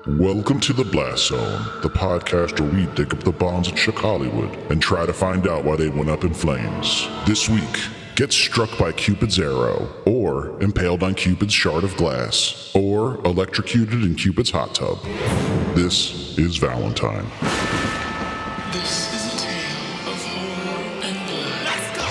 Welcome to the Blast Zone, the podcast where we dig up the bombs at Chick Hollywood and try to find out why they went up in flames. This week, get struck by Cupid's arrow, or impaled on Cupid's shard of glass, or electrocuted in Cupid's hot tub. This is Valentine. This is a tale of horror and blood. Let's go!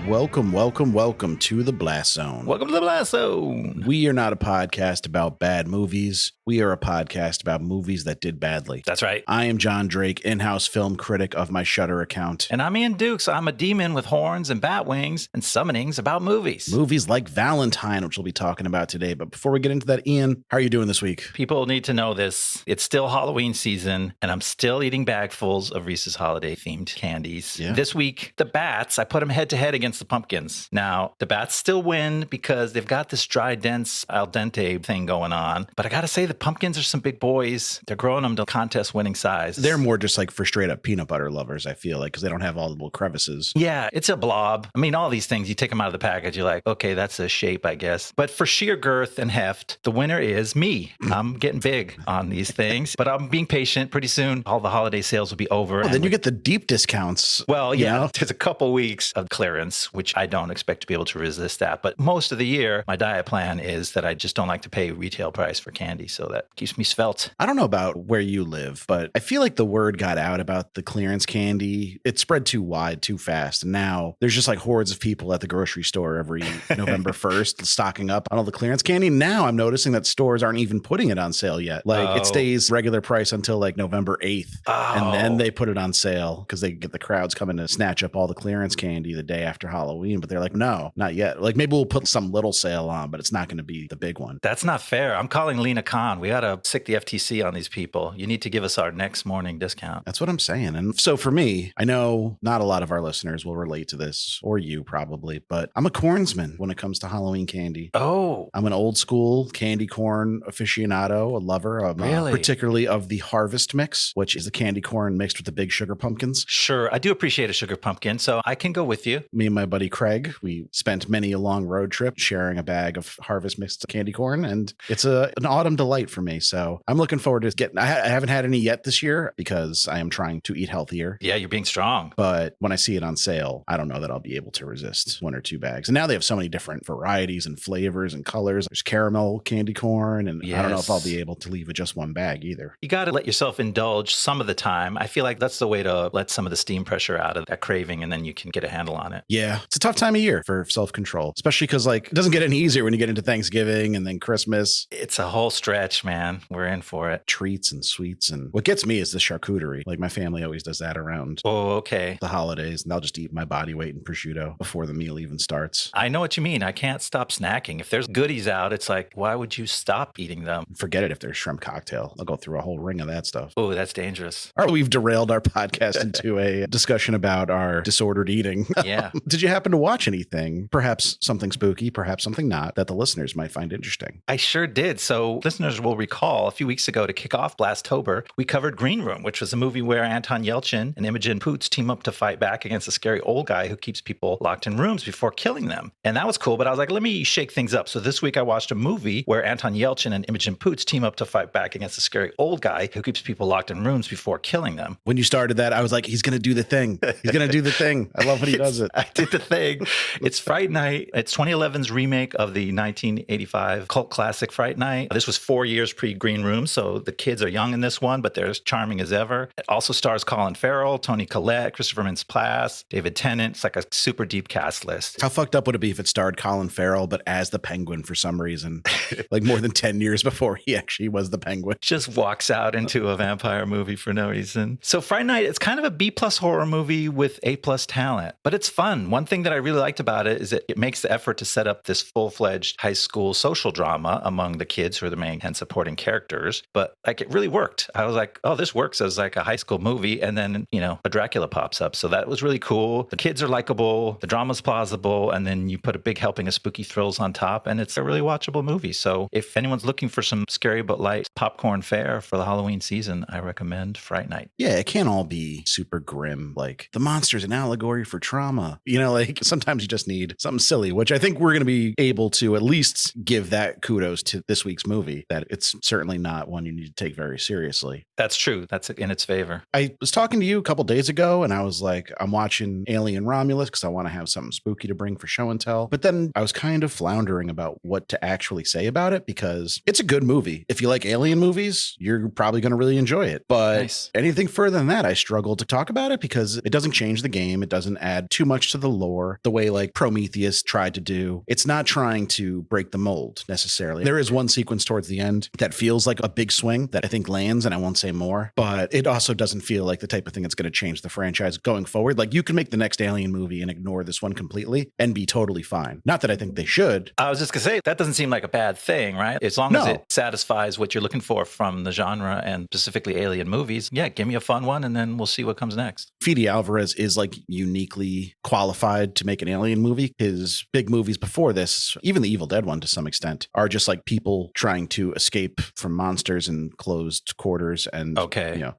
Welcome to the Blast Zone. Welcome to the Blast Zone. We are not a podcast about bad movies. We are a podcast about movies that did badly. That's right. I am Jon Drake, in-house film critic of my Shudder account. And I'm Ian Dukes. I'm a demon with horns and bat wings and summonings about movies. Movies like Valentine, which we'll be talking about today. But before we get into that, Ian, how are you doing this week? People need to know this. It's still Halloween season, and I'm still eating bagfuls of Reese's holiday-themed candies. Yeah. This week, the bats, I put them head-to-head against the pumpkins. Now, the bats still win because they've got this dry, dense, al dente thing going on. But I gotta say, the pumpkins are some big boys. They're growing them to contest-winning size. They're more just like for straight-up peanut butter lovers, I feel like, because they don't have all the little crevices. Yeah, it's a blob. I mean, all these things, you take them out of the package, you're like, okay, that's a shape, I guess. But for sheer girth and heft, the winner is me. I'm getting big on these things, but I'm being patient. Pretty soon, all the holiday sales will be over. Well, then you get the deep discounts. Well, you yeah, know? there's a couple weeks of clearance, which I don't expect to be able to resist that. But most of the year, my diet plan is that I just don't like to pay retail price for candy. So that keeps me svelte. I don't know about where you live, but I feel like the word got out about the clearance candy. It spread too wide, too fast. And now there's just like hordes of people at the grocery store every November 1st stocking up on all the clearance candy. Now I'm noticing that stores aren't even putting it on sale yet. Like it stays regular price until like November 8th. And then they put it on sale because they get the crowds coming to snatch up all the clearance candy the day after Halloween. But they're like, no, not yet. Like maybe we'll put some little sale on, but it's not going to be the big one. That's not fair. I'm calling Lena Khan. We got to sick the FTC on these people. You need to give us our next morning discount. That's what I'm saying. And so for me, I know not a lot of our listeners will relate to this, or you probably, but I'm a cornsman when it comes to Halloween candy. Oh, I'm an old school candy corn aficionado, a lover of, Really? Particularly of the harvest mix, which is the candy corn mixed with the big sugar pumpkins. sure. I do appreciate a sugar pumpkin, so I can go with you. Me and my buddy Craig, we spent many a long road trip sharing a bag of harvest mixed candy corn, and it's an autumn delight for me. So I'm looking forward to getting. I haven't had any yet this year because I am trying to eat healthier. Yeah, you're being strong. But when I see it on sale, I don't know that I'll be able to resist one or two bags. And now they have so many different varieties and flavors and colors. There's caramel candy corn, and I don't know if I'll be able to leave with just one bag either. You got to let yourself indulge some of the time. I feel like that's the way to let some of the steam pressure out of that craving, and then you can get a handle on it. Yeah, it's a tough time of year for self-control, especially because like it doesn't get any easier when you get into Thanksgiving and then Christmas. It's a whole stretch, man. We're in for it. Treats and sweets, and what gets me is the charcuterie. Like my family always does that around Oh, okay. the holidays, and I'll just eat my body weight in prosciutto before the meal even starts. I know what you mean. I can't stop snacking. If there's goodies out, it's like, why would you stop eating them? Forget it if there's shrimp cocktail. I'll go through a whole ring of that stuff. Oh, that's dangerous. All right, we've derailed our podcast into a discussion about our disordered eating. Yeah. Did you happen to watch anything, perhaps something spooky, perhaps something not, that the listeners might find interesting? I sure did. So listeners will recall a few weeks ago to kick off Blasttober, we covered Green Room, which was a movie where Anton Yelchin and Imogen Poots team up to fight back against a scary old guy who keeps people locked in rooms before killing them. And that was cool, but I was like, let me shake things up. So this week I watched a movie where Anton Yelchin and Imogen Poots team up to fight back against a scary old guy who keeps people locked in rooms before killing them. When you started that, I was like, he's going to do the thing. He's going to do the thing. I love when he does it. I did the thing. It's Fright Night. It's 2011's remake of the 1985 cult classic Fright Night. This was 4 years pre-Green Room, so the kids are young in this one, but they're as charming as ever. It also stars Colin Farrell, Toni Collette, Christopher Mintz-Plasse, David Tennant. It's like a super deep cast list. How fucked up would it be if it starred Colin Farrell, but as the Penguin for some reason, like more than 10 years before he actually was the Penguin? Just walks out into a vampire movie for no reason. So Fright Night, it's kind of a B+ horror movie with A+ talent, but it's fun. One thing thing that I really liked about it is that it makes the effort to set up this full-fledged high school social drama among the kids who are the main and supporting characters. But like it really worked. I was like, oh, this works as like a high school movie. And then, a Dracula pops up. So that was really cool. The kids are likable. The drama's plausible. And then you put a big helping of spooky thrills on top. And it's a really watchable movie. So if anyone's looking for some scary but light popcorn fare for the Halloween season, I recommend Fright Night. Yeah, it can't all be super grim. Like the monster's an allegory for trauma. Like sometimes you just need something silly, which I think we're going to be able to at least give that kudos to this week's movie, that it's certainly not one you need to take very seriously. That's true. That's in its favor. I was talking to you a couple days ago and I was like, I'm watching Alien Romulus because I want to have something spooky to bring for show and tell. But then I was kind of floundering about what to actually say about it because it's a good movie. If you like alien movies, you're probably going to really enjoy it. But anything further than that, I struggle to talk about it because it doesn't change the game. It doesn't add too much to the lore the way like Prometheus tried to do. It's not trying to break the mold necessarily. There is one sequence towards the end that feels like a big swing that I think lands, and I won't say more, but it also doesn't feel like the type of thing that's going to change the franchise going forward. Like you can make the next Alien movie and ignore this one completely and be totally fine. Not that I think they should. I was just going to say, that doesn't seem like a bad thing, right? As long as it satisfies what you're looking for from the genre and specifically alien movies. Yeah, give me a fun one and then we'll see what comes next. Fede Alvarez is like uniquely qualified to make an alien movie. His big movies before this, even the Evil Dead one to some extent, are just like people trying to escape from monsters in closed quarters and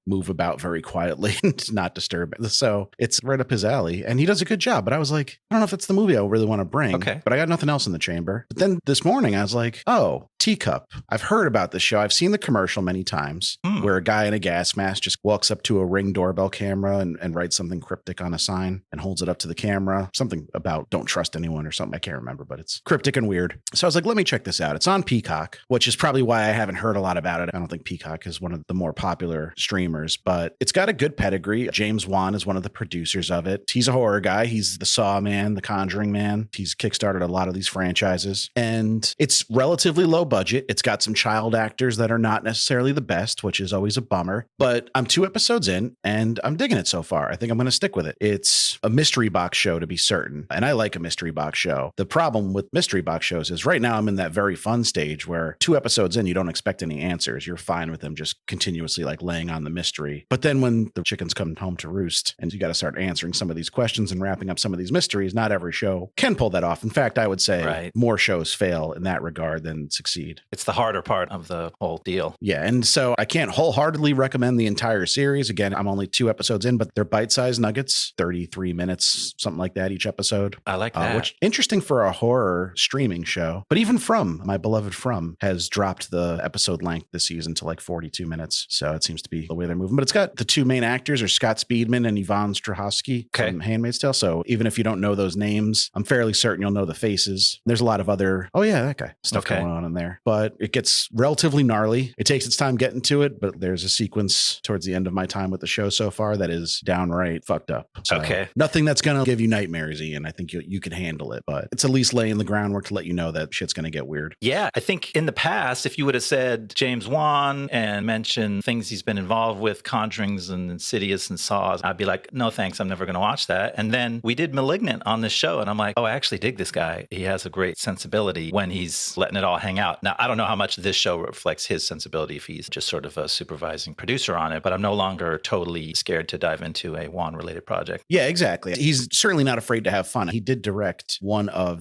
move about very quietly and not disturb it. So it's right up his alley and he does a good job. But I was like, I don't know if it's the movie I really want to bring. Okay. But I got nothing else in the chamber. But then this morning I was like, oh, Teacup. I've heard about this show. I've seen the commercial many times where a guy in a gas mask just walks up to a Ring doorbell camera and writes something cryptic on a sign and holds it up to the camera. Something about don't trust anyone or something. I can't remember, but it's cryptic and weird. So I was like, let me check this out. It's on Peacock, which is probably why I haven't heard a lot about it. I don't think Peacock is one of the more popular streamers, but it's got a good pedigree. James Wan is one of the producers of it. He's a horror guy. He's the Saw man, the Conjuring man. He's kickstarted a lot of these franchises and it's relatively low budget. It's got some child actors that are not necessarily the best, which is always a bummer, but I'm 2 episodes in and I'm digging it so far. I think I'm going to stick with it. It's a mystery box show to be certain. And I like a mystery box show. The problem with mystery box shows is right now I'm in that very fun stage where 2 episodes in, you don't expect any answers. You're fine with them just continuously like laying on the mystery. But then when the chickens come home to roost and you got to start answering some of these questions and wrapping up some of these mysteries, not every show can pull that off. In fact, I would say more shows fail in that regard than succeed. It's the harder part of the whole deal. Yeah. And so I can't wholeheartedly recommend the entire series. Again, I'm only 2 episodes in, but they're bite-sized nuggets, 33 minutes, something like that each episode. I like that. Which interesting for a horror streaming show. But even my beloved From has dropped the episode length this season to like 42 minutes. So it seems to be the way they're moving. But it's got the 2 main actors are Scott Speedman and Yvonne Strahovski from Handmaid's Tale. So even if you don't know those names, I'm fairly certain you'll know the faces. There's a lot of other, that guy, stuff going on in there. But it gets relatively gnarly. It takes its time getting to it, but there's a sequence towards the end of my time with the show so far that is downright fucked up. So nothing that's going to give you nightmares, Ian. I think you can handle it, but it's at least laying the groundwork to let you know that shit's going to get weird. Yeah, I think in the past, if you would have said James Wan and mentioned things he's been involved with, Conjurings and Insidious and Saws, I'd be like, no thanks, I'm never going to watch that. And then we did Malignant on this show, and I'm like, oh, I actually dig this guy. He has a great sensibility when he's letting it all hang out. Now, I don't know how much this show reflects his sensibility if he's just sort of a supervising producer on it, but I'm no longer totally scared to dive into a Wan-related project. Yeah, exactly. He's certainly not afraid to have fun. He did direct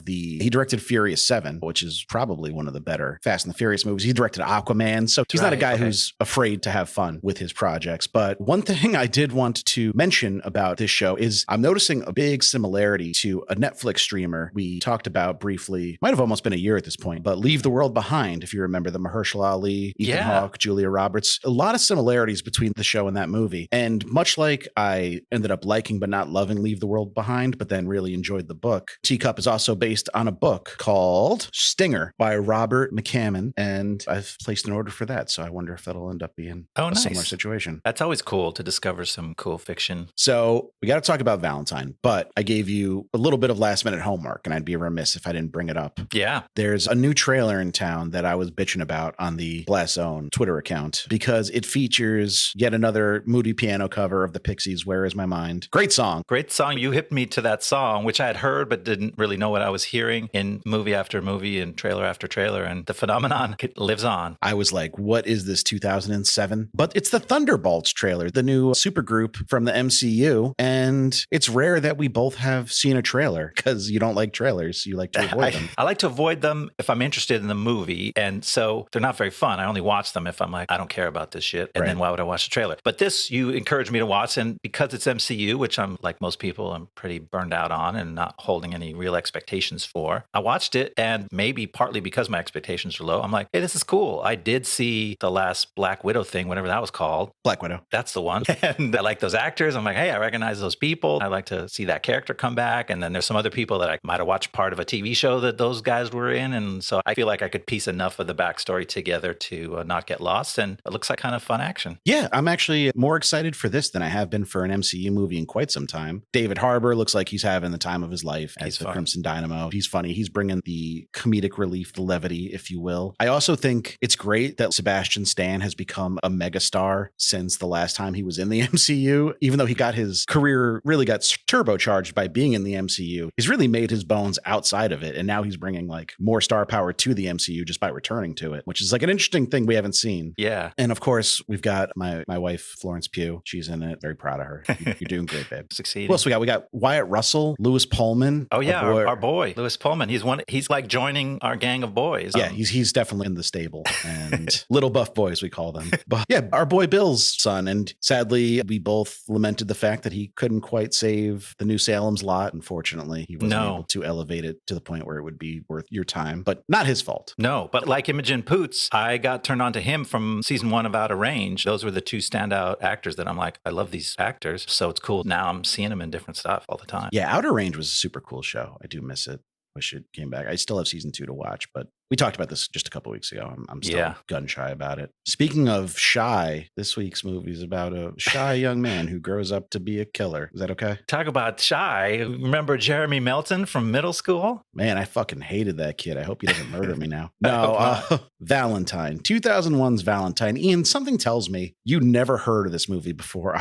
he directed Furious 7, which is probably one of the better Fast and the Furious movies. He directed Aquaman. So he's not a guy who's afraid to have fun with his projects. But one thing I did want to mention about this show is I'm noticing a big similarity to a Netflix streamer we talked about briefly, might have almost been a year at this point, but Leave the World Behind, if you remember the Mahershala Ali, Ethan Hawke, Julia Roberts, a lot of similarities between the show and that movie. And much like I ended up liking but not loving Leave the World Behind, but then really enjoyed the book, Teacup is also based on a book called Stinger by Robert McCammon, and I've placed an order for that. So I wonder if that'll end up being a similar situation. That's always cool to discover some cool fiction. So we got to talk about Valentine, but I gave you a little bit of last minute homework and I'd be remiss if I didn't bring it up. Yeah. There's a new trailer in town found that I was bitching about on the Blast Zone Twitter account because it features yet another moody piano cover of the Pixies, Where Is My Mind? Great song. Great song. You hipped me to that song, which I had heard but didn't really know what I was hearing in movie after movie and trailer after trailer. And the phenomenon, it lives on. I was like, what is this, 2007? But it's the Thunderbolts trailer, the new supergroup from the MCU. And it's rare that we both have seen a trailer because you don't like trailers. You like to avoid them. I like to avoid them if I'm interested in the movie. And so they're not very fun. I only watch them if I'm like, I don't care about this shit. And then why would I watch the trailer? But this, you encouraged me to watch. And because it's MCU, which I'm like most people, I'm pretty burned out on and not holding any real expectations for, I watched it. And maybe partly because my expectations were low, I'm like, hey, this is cool. I did see the last Black Widow thing, whatever that was called. Black Widow. That's the one. And I like those actors. I'm like, hey, I recognize those people. I like to see that character come back. And then there's some other people that I might have watched part of a TV show that those guys were in. And so I feel like I could piece enough of the backstory together to not get lost. And it looks like kind of fun action. Yeah, I'm actually more excited for this than I have been for an MCU movie in quite some time. David Harbour looks like he's having the time of his life as the Crimson Dynamo. He's funny. He's bringing the comedic relief, the levity, if you will. I also think it's great that Sebastian Stan has become a megastar since the last time he was in the MCU. Even though he got his career really got turbocharged by being in the MCU, he's really made his bones outside of it. And now he's bringing like more star power to the MCU just by returning to it, which is like an interesting thing we haven't seen. Yeah. And of course, we've got my wife, Florence Pugh. She's in it. Very proud of her. You're doing great, babe. Succeeding. Who else we got? We got Wyatt Russell, Lewis Pullman. Oh yeah, our boy, Lewis Pullman. He's like joining our gang of boys. Yeah, he's definitely in the stable. And little buff boys, we call them. But yeah, our boy Bill's son. And sadly, we both lamented the fact that he couldn't quite save the New Salem's Lot. Unfortunately, he wasn't able to elevate it to the point where it would be worth your time, but not his fault. No, but like Imogen Poots, I got turned on to him from season 1 of Out of Range. Those were the two standout actors that I'm like, I love these actors. So it's cool. Now I'm seeing them in different stuff all the time. Yeah, Outer Range was a super cool show. I do miss it. Wish it came back. I still have season 2 to watch, but we talked about this just a couple weeks ago. I'm still gun shy about it. Speaking of shy, this week's movie is about a shy young man who grows up to be a killer. Is that okay? Talk about shy. Remember Jeremy Melton from middle school? Man, I fucking hated that kid. I hope he doesn't murder me now. No, Valentine. 2001's Valentine. Ian, something tells me you never heard of this movie before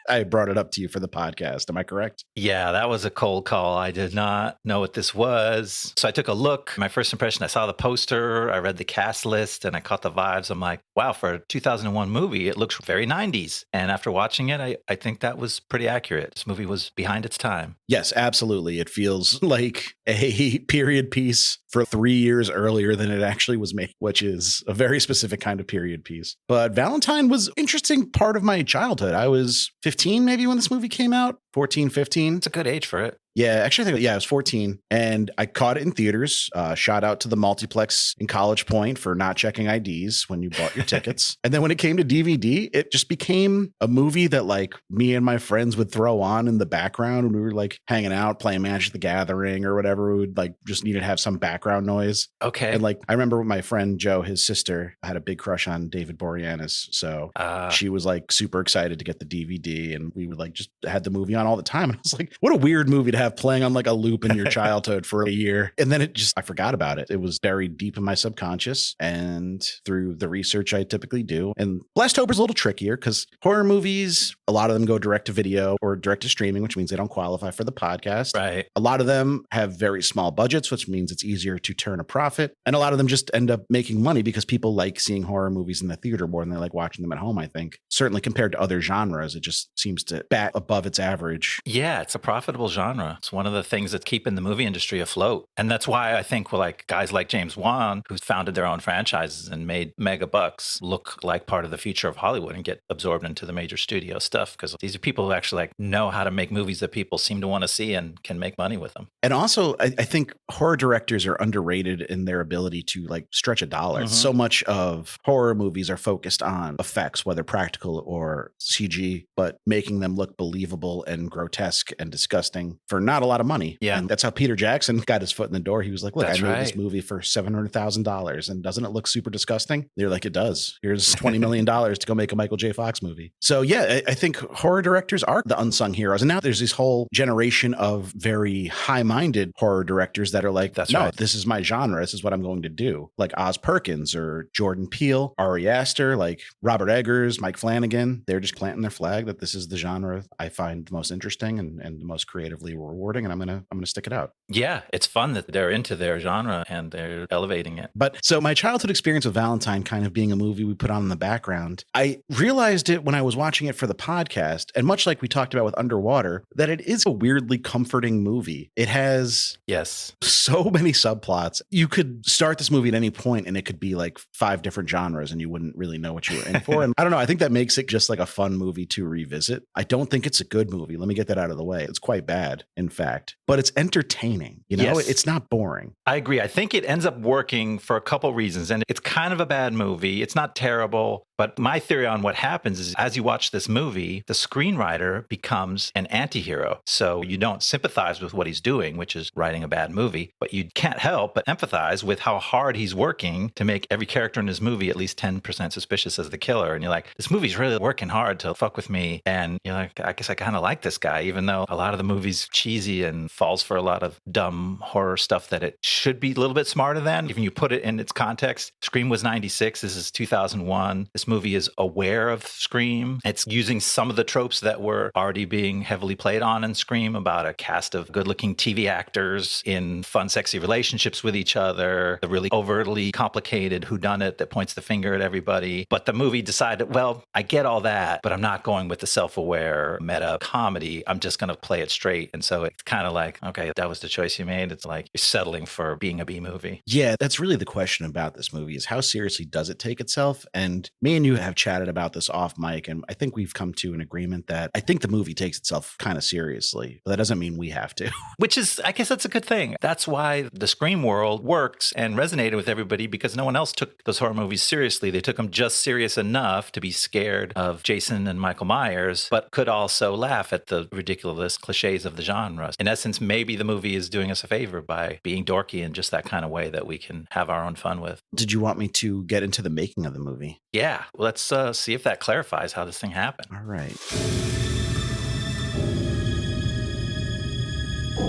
I brought it up to you for the podcast. Am I correct? Yeah, that was a cold call. I did not know what this was. So I took a look. My first impression, I saw the poster, I read the cast list, and I caught the vibes. I'm like, wow, for a 2001 movie, it looks very 90s. And after watching it, I think that was pretty accurate. This movie was behind its time. Yes, absolutely. It feels like a period piece for 3 years earlier than it actually was made, which is a very specific kind of period piece. But Valentine was an interesting part of my childhood. I was 15 maybe when this movie came out, 14, 15. It's a good age for it. Yeah, actually, I think, I was 14 and I caught it in theaters. Shout out to the multiplex in College Point for not checking IDs when you bought your tickets. And then when it came to DVD, it just became a movie that like me and my friends would throw on in the background when we were like hanging out, playing Magic the Gathering or whatever. We would like just needed to have some background noise. Okay. And like I remember my friend Joe, his sister, had a big crush on David Boreanaz. So she was like super excited to get the DVD and we would like just had the movie on all the time. And I was like, what a weird movie to have playing on like a loop in your childhood for a year. And then I forgot about it. It was buried deep in my subconscious and through the research I typically do. And Blasttober's a little trickier because horror movies, a lot of them go direct to video or direct to streaming, which means they don't qualify for the podcast. Right. A lot of them have very small budgets, which means it's easier to turn a profit. And a lot of them just end up making money because people like seeing horror movies in the theater more than they like watching them at home, I think. Certainly compared to other genres, it just seems to bat above its average. Yeah, it's a profitable genre. It's one of the things that's keeping the movie industry afloat. And that's why I think like guys like James Wan, who's founded their own franchises and made mega bucks, look like part of the future of Hollywood and get absorbed into the major studio stuff. Because these are people who actually like know how to make movies that people seem to want to see and can make money with them. And also, I think horror directors are underrated in their ability to like stretch a dollar. Mm-hmm. So much of horror movies are focused on effects, whether practical or CG, but making them look believable and grotesque and disgusting for not a lot of money. Yeah. And that's how Peter Jackson got his foot in the door. He was like, look, That's I made this right. movie for $700,000 and doesn't it look super disgusting? They're like, it does. Here's $20 million to go make a Michael J. Fox movie. So yeah, I think horror directors are the unsung heroes. And now there's this whole generation of very high-minded horror directors that are like, That's no, right. this is my genre. This is what I'm going to do. Like Oz Perkins or Jordan Peele, Ari Aster, like Robert Eggers, Mike Flanagan. They're just planting their flag that this is the genre I find the most interesting and the most creatively rewarding. And I'm gonna stick it out. Yeah, it's fun that they're into their genre and they're elevating it. But so my childhood experience with Valentine kind of being a movie we put on in the background, I realized it when I was watching it for the podcast. And much like we talked about with Underwater, that it is a weirdly comforting movie. It has Yes. so many subplots. You could start this movie at any point and it could be like 5 different genres and you wouldn't really know what you were in for. And I don't know. I think that makes it just like a fun movie to revisit. I don't think it's a good movie. Let me get that out of the way. It's quite bad, in fact, but it's entertaining. You know, Yes. it's not boring. I agree. I think it ends up working for a couple reasons. And it's kind of a bad movie. It's not terrible. But my theory on what happens is as you watch this movie, the screenwriter becomes an anti-hero. So you don't sympathize with what he's doing, which is writing a bad movie, but you can't help but empathize with how hard he's working to make every character in his movie at least 10% suspicious as the killer. And you're like, this movie's really working hard to fuck with me. And you're like, I guess I kind of like this guy, even though a lot of the movie's cheesy and falls for a lot of dumb horror stuff that it should be a little bit smarter than. If you put it in its context, Scream was 96. This is 2001. This movie is aware of Scream. It's using some of the tropes that were already being heavily played on in Scream about a cast of good-looking TV actors in fun, sexy relationships with each other, the really overtly complicated whodunit that points the finger at everybody. But the movie decided, well, I get all that, but I'm not going with the self-aware meta comedy. I'm just going to play it straight. And so it's kind of like, okay, that was the choice you made. It's like you're settling for being a B movie. Yeah, that's really the question about this movie is how seriously does it take itself? And me and you have chatted about this off mic, and I think we've come to an agreement that I think the movie takes itself kind of seriously, but that doesn't mean we have to. Which is, I guess that's a good thing. That's why the Scream world works and resonated with everybody because no one else took those horror movies seriously. They took them just serious enough to be scared of Jason and Michael Myers, but could also laugh at the ridiculous cliches of the genre. In essence, maybe the movie is doing us a favor by being dorky in just that kind of way that we can have our own fun with. Did you want me to get into the making of the movie? Yeah, let's see if that clarifies how this thing happened. All right.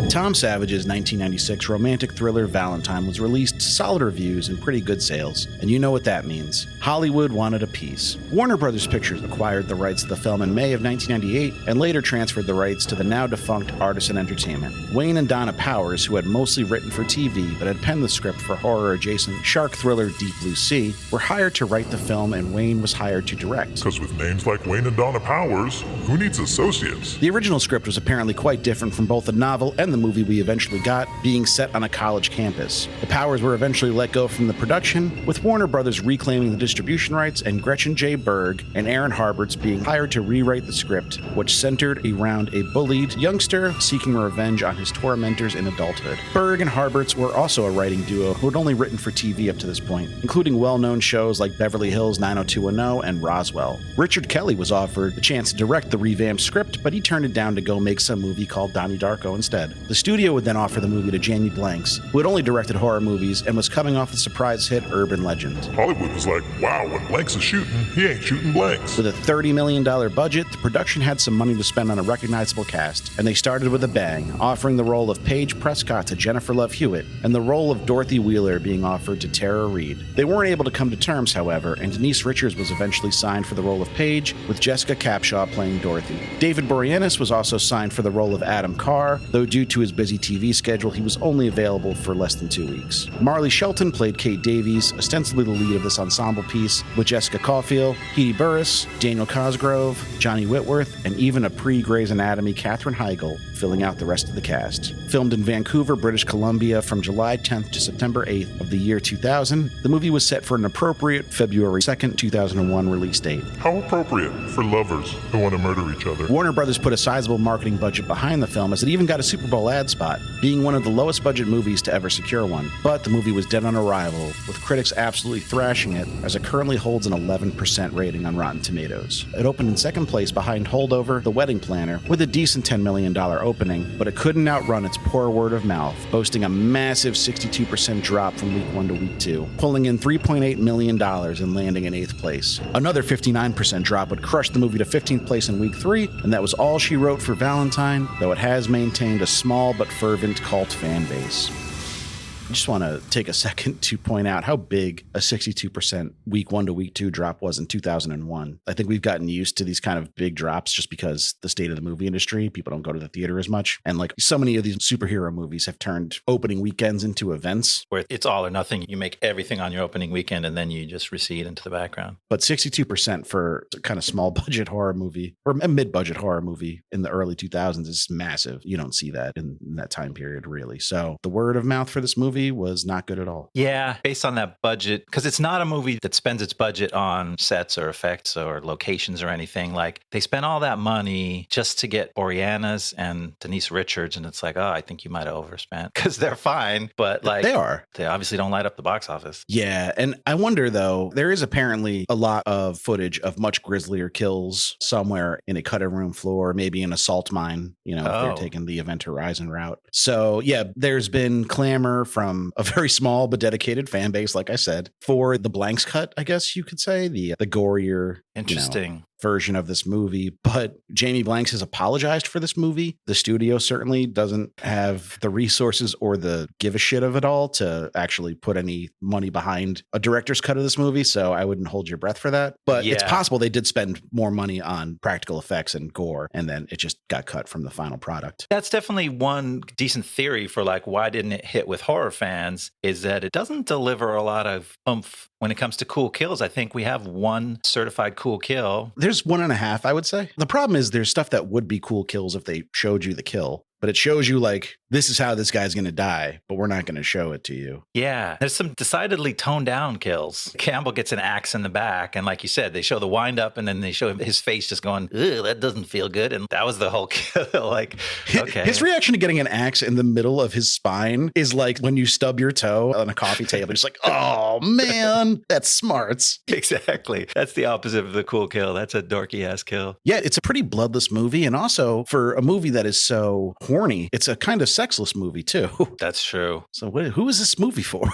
Tom Savage's 1996 romantic thriller Valentine was released to solid reviews and pretty good sales, and you know what that means. Hollywood wanted a piece. Warner Brothers Pictures acquired the rights to the film in May of 1998 and later transferred the rights to the now-defunct Artisan Entertainment. Wayne and Donna Powers, who had mostly written for TV but had penned the script for horror-adjacent shark thriller Deep Blue Sea, were hired to write the film and Wayne was hired to direct. Because with names like Wayne and Donna Powers, who needs associates? The original script was apparently quite different from both the novel and the movie we eventually got, being set on a college campus. The Powers were eventually let go from the production, with Warner Brothers reclaiming the distribution rights and Gretchen J. Berg and Aaron Harberts being hired to rewrite the script, which centered around a bullied youngster seeking revenge on his tormentors in adulthood. Berg and Harberts were also a writing duo who had only written for TV up to this point, including well-known shows like Beverly Hills 90210 and Roswell. Richard Kelly was offered the chance to direct the revamped script, but he turned it down to go make some movie called Donnie Darko instead. The studio would then offer the movie to Jamie Blanks, who had only directed horror movies and was coming off the surprise hit Urban Legend. Hollywood was like, wow, when Blanks is shooting, he ain't shooting blanks. With a $30 million budget, the production had some money to spend on a recognizable cast, and they started with a bang, offering the role of Paige Prescott to Jennifer Love Hewitt, and the role of Dorothy Wheeler being offered to Tara Reid. They weren't able to come to terms, however, and Denise Richards was eventually signed for the role of Paige, with Jessica Capshaw playing Dorothy. David Boreanaz was also signed for the role of Adam Carr, though due to his busy TV schedule, he was only available for less than 2 weeks. Marley Shelton played Kate Davies, ostensibly the lead of this ensemble piece, with Jessica Caulfield, Edie Burris, Daniel Cosgrove, Johnny Whitworth, and even a pre-Grey's Anatomy Katherine Heigl filling out the rest of the cast. Filmed in Vancouver, British Columbia from July 10th to September 8th of the year 2000, the movie was set for an appropriate February 2nd, 2001 release date. How appropriate for lovers who want to murder each other. Warner Brothers put a sizable marketing budget behind the film, as it even got a Super Bowl viral ad spot, being one of the lowest budget movies to ever secure one. But the movie was dead on arrival, with critics absolutely thrashing it, as it currently holds an 11% rating on Rotten Tomatoes. It opened in second place behind Holdover, The Wedding Planner, with a decent $10 million opening, but it couldn't outrun its poor word of mouth, boasting a massive 62% drop from week 1 to week 2, pulling in $3.8 million and landing in 8th place. Another 59% drop would crush the movie to 15th place in week 3, and that was all she wrote for Valentine, though it has maintained a small but fervent cult fan base. I just want to take a second to point out how big a 62% week 1 to week 2 drop was in 2001. I think we've gotten used to these kind of big drops just because the state of the movie industry, people don't go to the theater as much. And like so many of these superhero movies have turned opening weekends into events. Where it's all or nothing. You make everything on your opening weekend and then you just recede into the background. But 62% for a kind of small budget horror movie or a mid-budget horror movie in the early 2000s is massive. You don't see that in that time period, really. So the word of mouth for this movie was not good at all. Yeah, based on that budget, because it's not a movie that spends its budget on sets or effects or locations or anything. Like they spent all that money just to get Boreanaz and Denise Richards, and it's like, oh, I think you might have overspent because they're fine, but like they obviously don't light up the box office. Yeah, and I wonder though, there is apparently a lot of footage of much grislier kills somewhere in a cutting room floor, maybe in a salt mine, if they're taking the Event Horizon route. So yeah, there's been clamor from a very small but dedicated fan base, like I said, for the blanks cut, I guess you could say, the gorier, interesting version of this movie. But Jamie Blanks has apologized for this movie. The studio certainly doesn't have the resources or the give a shit of it all to actually put any money behind a director's cut of this movie. So I wouldn't hold your breath for that. But it's possible they did spend more money on practical effects and gore, and then it just got cut from the final product. That's definitely one decent theory for like why didn't it hit with horror fans, is that it doesn't deliver a lot of oomph when it comes to cool kills. I think we have one certified cool kill. There's 1.5, I would say. The problem is there's stuff that would be cool kills if they showed you the kill. But it shows you like, this is how this guy's going to die, but we're not going to show it to you. Yeah, there's some decidedly toned down kills. Campbell gets an axe in the back. And like you said, they show the wind up and then they show his face just going, ugh, that doesn't feel good. And that was the whole kill. Like, okay. His reaction to getting an axe in the middle of his spine is like when you stub your toe on a coffee table. It's like, oh man, that's smarts. Exactly. That's the opposite of the cool kill. That's a dorky ass kill. Yeah, it's a pretty bloodless movie. And also for a movie that is so horny, it's a kind of sexless movie too. That's true. So who is this movie for?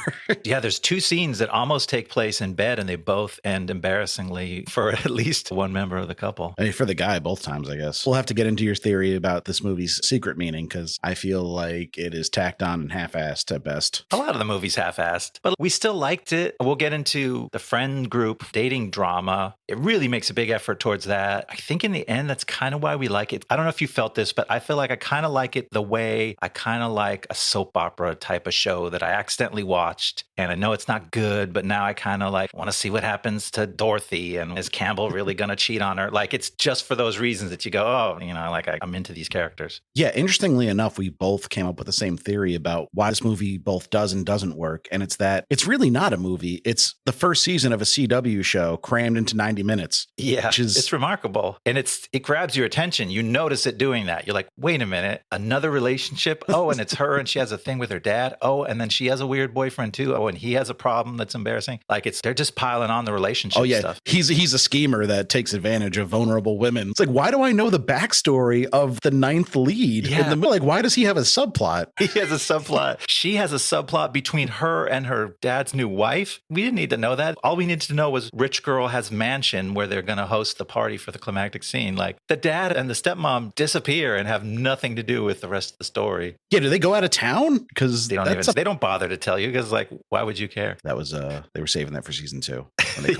Yeah, there's two scenes that almost take place in bed and they both end embarrassingly for at least one member of the couple. I mean, for the guy both times, I guess. We'll have to get into your theory about this movie's secret meaning, because I feel like it is tacked on and half-assed at best. A lot of the movie's half-assed, but we still liked it. We'll get into the friend group dating drama. It really makes a big effort towards that. I think in the end, that's kind of why we like it. I don't know if you felt this, but I feel like I kind of like it the way I kind of like a soap opera type of show that I accidentally watched. And I know it's not good, but now I kind of like want to see what happens to Dorothy, and is Campbell really going to cheat on her? Like, it's just for those reasons that you go, oh, like I'm into these characters. Yeah, interestingly enough, we both came up with the same theory about why this movie both does and doesn't work. And it's that it's really not a movie. It's the first season of a CW show crammed into 90 minutes. Yeah, it's remarkable. And it grabs your attention. You notice it doing that. You're like, wait a minute, another relationship? Oh, and it's her and she has a thing with her dad. Oh, and then she has a weird boyfriend too. Oh, and he has a problem that's embarrassing. Like, they're just piling on the relationship stuff. He's a schemer that takes advantage of vulnerable women. It's like, why do I know the backstory of the ninth lead in the movie? Like, why does he have a subplot? He has a subplot. She has a subplot between her and her dad's new wife. We didn't need to know that. All we needed to know was rich girl has mansion where they're going to host the party for the climactic scene. Like, the dad and the stepmom disappear and have nothing to do with the rest of the story. Yeah, do they go out of town? Because they don't bother to tell you, because like, why would you care? That was they were saving that for season 2.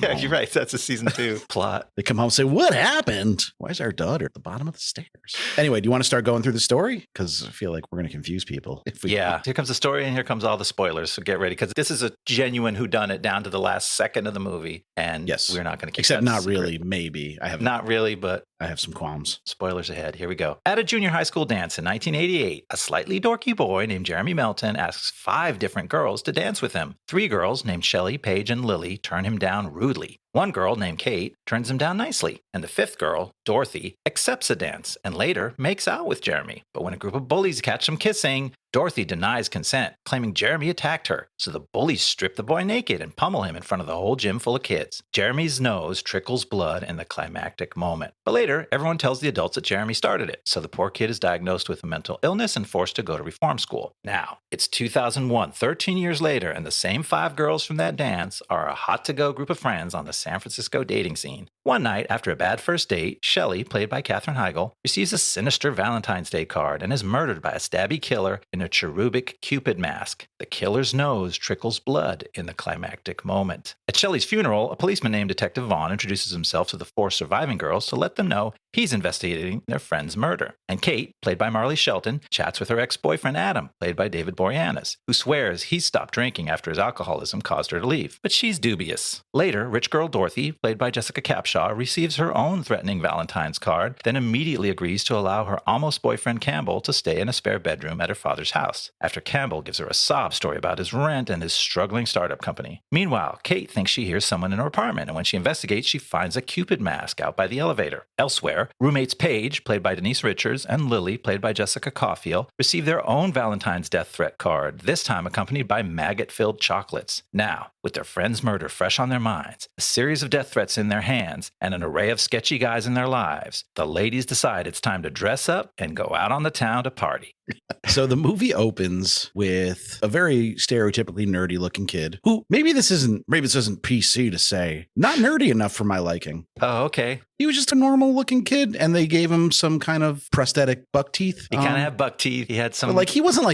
Yeah, you're right. That's a season 2 plot. They come home and say, what happened? Why is our daughter at the bottom of the stairs? Anyway, do you want to start going through the story? Because I feel like we're going to confuse people. Here comes the story and here comes all the spoilers. So get ready, because this is a genuine whodunit down to the last second of the movie. And we're not going to keep Except not secret. Really, maybe. Not really, but I have some qualms. Spoilers ahead. Here we go. At a junior high school dance in 1988, a slightly dorky boy named Jeremy Melton asks 5 different girls to dance with him. 3 girls named Shelley, Paige, and Lily turn him down rudely. One girl named Kate turns him down nicely, and the fifth girl, Dorothy, accepts the dance and later makes out with Jeremy. But when a group of bullies catch them kissing, Dorothy denies consent, claiming Jeremy attacked her. So the bullies strip the boy naked and pummel him in front of the whole gym full of kids. Jeremy's nose trickles blood in the climactic moment. But later, everyone tells the adults that Jeremy started it. So the poor kid is diagnosed with a mental illness and forced to go to reform school. Now, it's 2001, 13 years later, and the same 5 girls from that dance are a hot-to-go group of friends on the San Francisco dating scene. One night, after a bad first date, Shelley, played by Katherine Heigl, receives a sinister Valentine's Day card and is murdered by a stabby killer in a cherubic Cupid mask. The killer's nose trickles blood in the climactic moment. At Shelley's funeral, a policeman named Detective Vaughn introduces himself to the 4 surviving girls to let them know he's investigating their friend's murder. And Kate, played by Marley Shelton, chats with her ex-boyfriend Adam, played by David Boreanaz, who swears he stopped drinking after his alcoholism caused her to leave. But she's dubious. Later, rich girl Dorothy, played by Jessica Capshaw, receives her own threatening Valentine's card, then immediately agrees to allow her almost boyfriend Campbell to stay in a spare bedroom at her father's house, after Campbell gives her a sob story about his rent and his struggling startup company. Meanwhile, Kate thinks she hears someone in her apartment, and when she investigates, she finds a Cupid mask out by the elevator. Elsewhere, roommates Paige, played by Denise Richards, and Lily, played by Jessica Caulfield, receive their own Valentine's death threat card, this time accompanied by maggot-filled chocolates. Now, with their friend's murder fresh on their minds, a series of death threats in their hands, and an array of sketchy guys in their lives, the ladies decide it's time to dress up and go out on the town to party. So the movie opens with a very stereotypically nerdy looking kid who maybe this isn't PC to say, not nerdy enough for my liking. Oh, okay. He was just a normal looking kid and they gave him some kind of prosthetic buck teeth. He kind of had buck teeth. He had some. But like he wasn't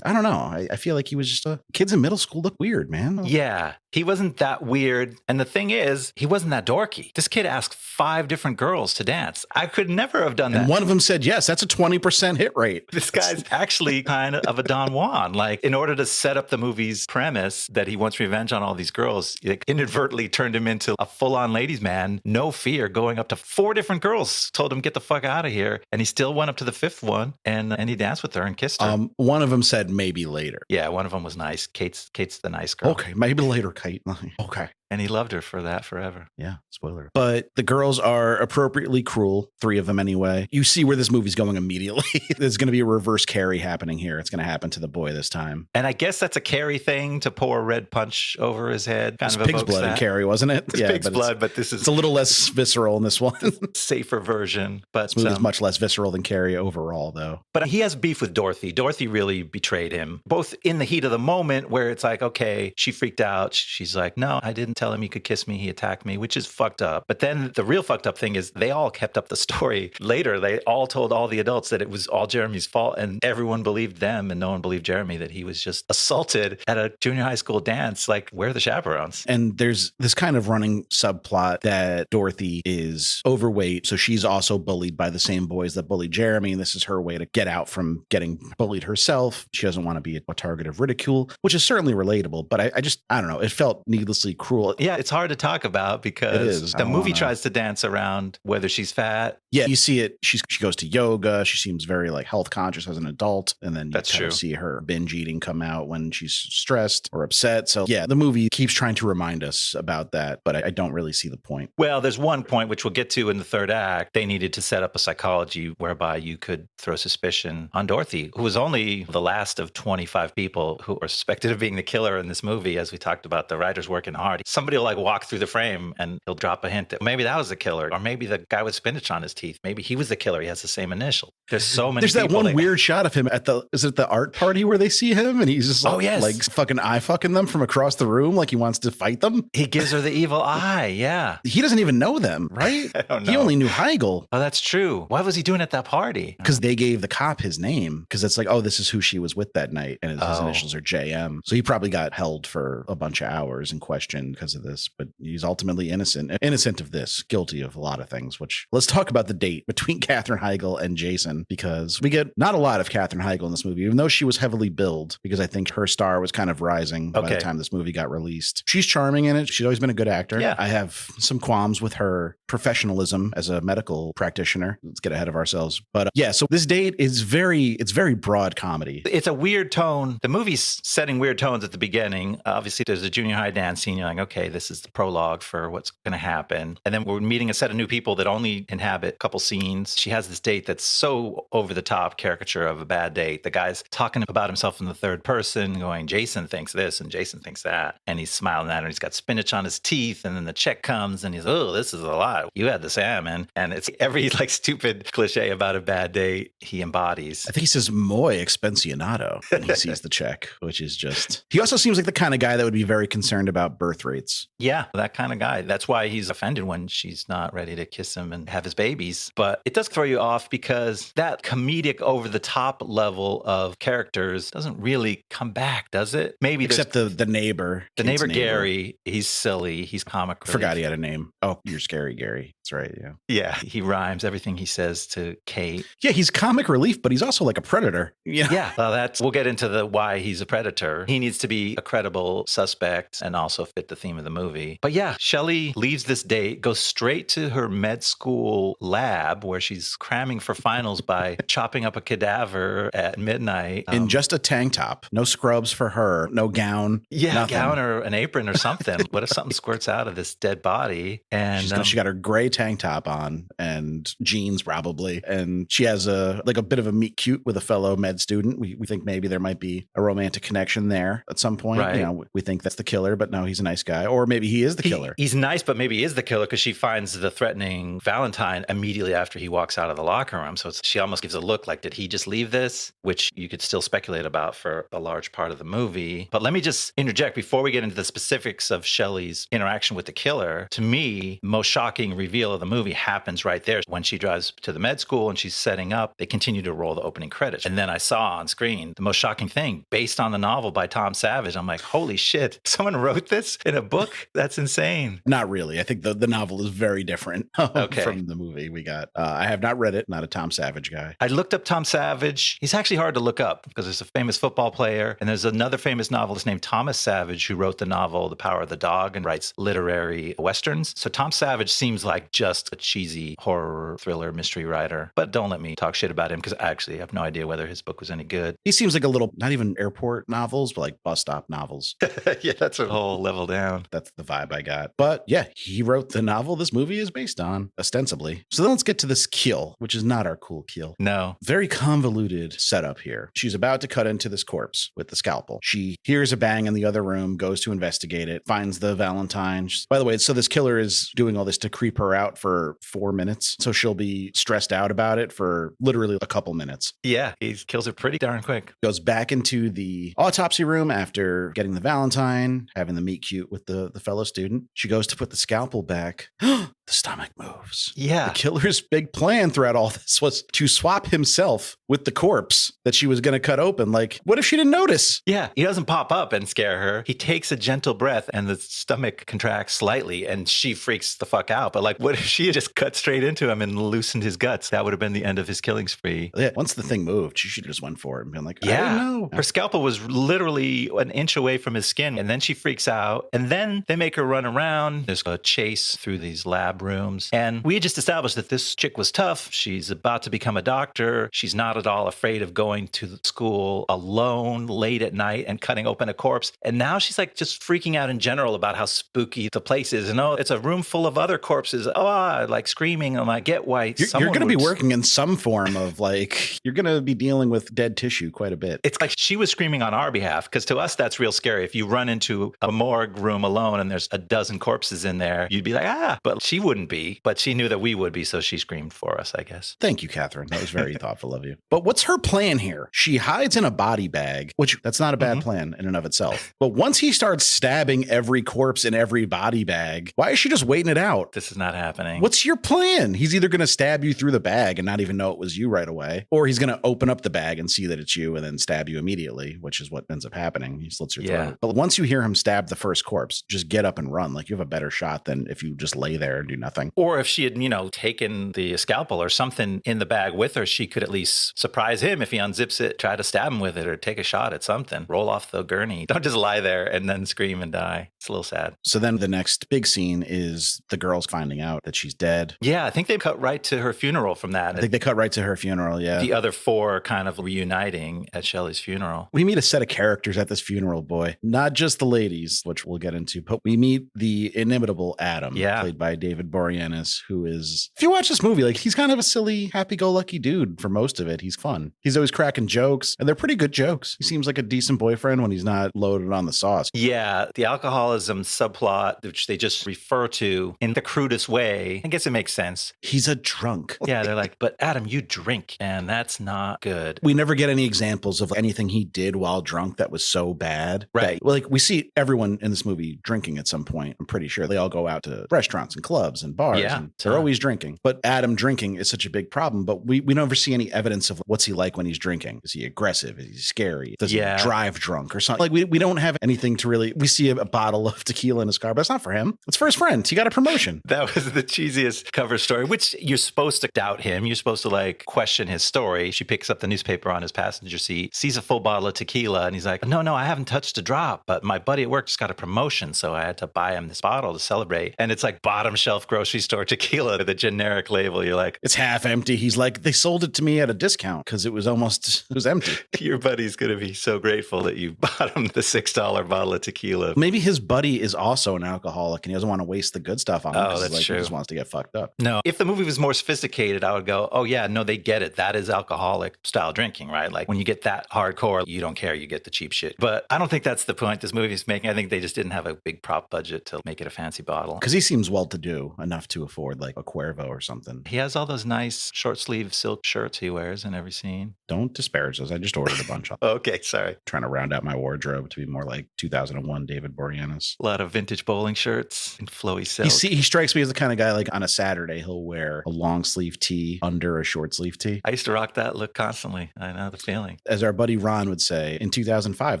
I don't know. I feel like he was just kids in middle school look weird, man. Yeah, he wasn't that weird. And the thing is, he wasn't that dorky. This kid asked 5 different girls to dance. I could never have done that. And one of them said yes. That's a 20% hit rate. This guy's actually kind of a Don Juan. Like, in order to set up the movie's premise that he wants revenge on all these girls, it inadvertently turned him into a full-on ladies' man, no fear, going up to 4 different girls, told him, get the fuck out of here. And he still went up to the 5th one and he danced with her and kissed her. One of them said maybe later. Yeah, one of them was nice. Kate's the nice girl. Okay, maybe later, Kate. Okay. And he loved her for that forever. Yeah, spoiler. But the girls are appropriately cruel, 3 of them anyway. You see where this movie's going immediately. There's going to be a reverse Carrie happening here. It's going to happen to the boy this time. And I guess that's a Carrie thing to pour a red punch over his head. It's pig's blood in Carrie, wasn't it? It's pig's blood, but this is... It's a little less visceral in this one. Safer version. But this movie's much less visceral than Carrie overall, though. But he has beef with Dorothy. Dorothy really betrayed him, both in the heat of the moment where it's like, okay, she freaked out. She's like, no, I didn't tell him he could kiss me. He attacked me, which is fucked up. But then the real fucked up thing is they all kept up the story. Later, they all told all the adults that it was all Jeremy's fault, and everyone believed them, and no one believed Jeremy, that he was just assaulted at a junior high school dance. Like, where are the chaperones? And there's this kind of running subplot that Dorothy is overweight, so she's also bullied by the same boys that bullied Jeremy, and this is her way to get out from getting bullied herself. She doesn't want to be a target of ridicule, which is certainly relatable, but I don't know. It felt needlessly cruel. Yeah, it's hard to talk about because the movie tries to dance around whether she's fat. Yeah, you see it. She goes to yoga. She seems very like health conscious as an adult. And then you kind of see her binge eating come out when she's stressed or upset. So yeah, the movie keeps trying to remind us about that, but I don't really see the point. Well, there's one point which we'll get to in the 3rd act. They needed to set up a psychology whereby you could throw suspicion on Dorothy, who was only the last of 25 people who are suspected of being the killer in this movie. As we talked about, the writers working hard. Somebody will like walk through the frame and he'll drop a hint that maybe that was the killer, or maybe the guy with spinach on his teeth, maybe he was the killer. He has the same initial. There's so many. There's that one weird shot of him at the art party where they see him and he's just like fucking eye fucking them from across the room like he wants to fight them. He gives her the evil eye. Yeah. He doesn't even know them, right? I don't know. He only knew Heigl. Oh, that's true. What was he doing at that party? Because they gave the cop his name because it's like, oh, this is who she was with that night. And his initials are JM. So he probably got held for a bunch of hours and questioned because of this, but he's ultimately innocent of this, guilty of a lot of things, which let's talk about the date between Katherine Heigl and Jason, because we get not a lot of Katherine Heigl in this movie, even though she was heavily billed, because I think her star was kind of rising by the time this movie got released. She's charming in it. She's always been a good actor. Yeah. I have some qualms with her professionalism as a medical practitioner. Let's get ahead of ourselves. But yeah, so this date is very broad comedy. It's a weird tone. The movie's setting weird tones at the beginning. Obviously, there's a junior high dance scene. You're like, okay, this is the prologue for what's going to happen. And then we're meeting a set of new people that only inhabit a couple scenes. She has this date that's so over the top caricature of a bad date. The guy's talking about himself in the third person, going, Jason thinks this and Jason thinks that. And he's smiling at her. He's got spinach on his teeth. And then the check comes and he's, oh, this is a lot. You had the salmon. And it's every like stupid cliche about a bad date he embodies. I think he says muy expensionato when he sees the check, which is just, he also seems like the kind of guy that would be very concerned about birth rates. Yeah, that kind of guy. That's why he's offended when she's not ready to kiss him and have his babies. But it does throw you off because that comedic over the top level of characters doesn't really come back, does it? Maybe except the neighbor. The neighbor Gary, he's silly. He's comic relief. Forgot he had a name. Oh, you're scary, Gary. That's right. Yeah. Yeah. He rhymes everything he says to Kate. Yeah, he's comic relief, but he's also like a predator. Yeah. Well, we'll get into the why he's a predator. He needs to be a credible suspect and also fit the theme of the movie. But yeah, Shelley leaves this date, goes straight to her med school lab where she's cramming for finals by chopping up a cadaver at midnight. In just a tank top. No scrubs for her. No gown. Yeah, nothing. A gown or an apron or something. What if something squirts out of this dead body? And she got her gray tank top on and jeans probably. And she has a bit of a meet cute with a fellow med student. We think maybe there might be a romantic connection there at some point. Right. You know, we think that's the killer, but no, he's a nice guy. Or maybe he is the killer. He's nice, but maybe he is the killer because she finds the threatening Valentine immediately after he walks out of the locker room. So she almost gives a look like, did he just leave this? Which you could still speculate about for a large part of the movie. But let me just interject before we get into the specifics of Shelley's interaction with the killer. To me, the most shocking reveal of the movie happens right there. When she drives to the med school and she's setting up, they continue to roll the opening credits. And then I saw on screen the most shocking thing based on the novel by Tom Savage. I'm like, holy shit, someone wrote this in a book? That's insane. Not really. I think the novel is very different from the movie we got. I have not read it, not a Tom Savage guy. I looked up Tom Savage. He's actually hard to look up because there's a famous football player and there's another famous novelist named Thomas Savage who wrote the novel The Power of the Dog and writes literary westerns. So Tom Savage seems like just a cheesy horror thriller mystery writer. But don't let me talk shit about him because I actually have no idea whether his book was any good. He seems like a little, not even airport novels, but like bus stop novels. Yeah, that's a whole level down. That's the vibe I got. But yeah, he wrote the novel this movie is based on, ostensibly. So then let's get to this kill, which is not our cool kill. No. Very convoluted setup here. She's about to cut into this corpse with the scalpel. She hears a bang in the other room, goes to investigate it, finds the Valentine. By the way, so this killer is doing all this to creep her out for 4 minutes. So she'll be stressed out about it for literally a couple minutes. Yeah, he kills her pretty darn quick. Goes back into the autopsy room after getting the Valentine, having the meet cute with the fellow student. She goes to put the scalpel back. The stomach moves. Yeah. The killer's big plan throughout all this was to swap himself with the corpse that she was going to cut open. Like, what if she didn't notice? Yeah. He doesn't pop up and scare her. He takes a gentle breath and the stomach contracts slightly and she freaks the fuck out. But like, what if she had just cut straight into him and loosened his guts? That would have been the end of his killing spree. Yeah. Once the thing moved, she should have just went for it and been like, yeah. I don't know. Her scalpel was literally an inch away from his skin. And then she freaks out. And then they make her run around. There's a chase through these lab rooms. And we had just established that this chick was tough. She's about to become a doctor. She's not at all afraid of going to school alone late at night and cutting open a corpse. And now she's like just freaking out in general about how spooky the place is. And oh, it's a room full of other corpses. Oh, like screaming. I'm like, get white. You're going to be working in some form of like, you're going to be dealing with dead tissue quite a bit. It's like she was screaming on our behalf because to us, that's real scary. If you run into a morgue room alone and there's a dozen corpses in there, you'd be like, ah, but she wouldn't be. But she knew that we would be, so she screamed for us, I guess. Thank you, Katherine. That was very thoughtful of you. But what's her plan here? She hides in a body bag, which that's not a bad plan in and of itself. But once he starts stabbing every corpse in every body bag, why is she just waiting it out? This is not happening. What's your plan? He's either going to stab you through the bag and not even know it was you right away, or he's going to open up the bag and see that it's you and then stab you immediately, which is what ends up happening. He slits your throat. But once you hear him stab the first corpse, just get up and run. Like you have a better shot than if you just lay there and do nothing. Or if she had, taken the scalpel or something in the bag with her, she could at least surprise him if he unzips it, try to stab him with it or take a shot at something. Roll off the gurney. Don't just lie there and then scream and die. It's a little sad. So then the next big scene is the girls finding out that she's dead. Yeah, I think they cut right to her funeral from that. I think they cut right to her funeral, yeah. The other four kind of reuniting at Shelley's funeral. We meet a set of characters at this funeral, boy. Not just the ladies, which we'll get into, but we meet the inimitable Adam, played by David Boreanaz, who is, if you watch this movie, like he's kind of a silly, happy-go-lucky dude for most of it. He's fun. He's always cracking jokes, and they're pretty good jokes. He seems like a decent boyfriend when he's not loaded on the sauce. Yeah, the alcoholism subplot, which they just refer to in the crudest way, I guess it makes sense. He's a drunk. Yeah, they're like, but Adam, you drink, and that's not good. We never get any examples of anything he did while drunk that was so bad. Right. Well, like we see everyone in this movie drinking at some point. I'm pretty sure they all go out to restaurants and clubs and bars. Yeah. And they're always drinking. But Adam drinking is such a big problem. But we never see any evidence of what's he like when he's drinking. Is he aggressive? Is he scary? Does he drive drunk or something? Like we don't have anything to really. We see a bottle of tequila in his car, but it's not for him. It's for his friend. He got a promotion. That was the cheesiest cover story, which you're supposed to doubt him. You're supposed to like question his story. She picks up the newspaper on his passenger seat, sees a full bottle of tequila, and he's like, no, I haven't touched a drop, but my buddy at work just got a promotion, so I had to buy him this bottle to celebrate. And it's like bottom shelf grocery store tequila with a generic label. You're like, it's half empty. He's like, they sold it to me at a discount because it was empty. Your buddy's going to be so grateful that you bought him the $6 bottle of tequila. Maybe his buddy is also an alcoholic and he doesn't want to waste the good stuff on him. Oh, that's true. He just wants to get fucked up. No, if the movie was more sophisticated, I would go, oh yeah, no, they get it. That is alcoholic style drinking, right? Like when you get that hardcore, you don't care, you get the cheap shit. But I don't think that's the point this movie is making. I think they just didn't have a big prop budget to make it a fancy bottle. Because he seems well-to-do enough to afford like a Cuervo or something. He has all those nice short sleeve silk shirts he wears in every scene. Don't disparage those. I just ordered a bunch of them. Okay, sorry. Trying to round out my wardrobe to be more like 2001 David Boreanaz. A lot of vintage bowling shirts and flowy silk. He strikes me as the kind of guy like on a Saturday he'll wear a long sleeve tee under a short sleeve tee. I used to rock that look constantly. I know the feeling. As our buddy Ron would say, in 2005,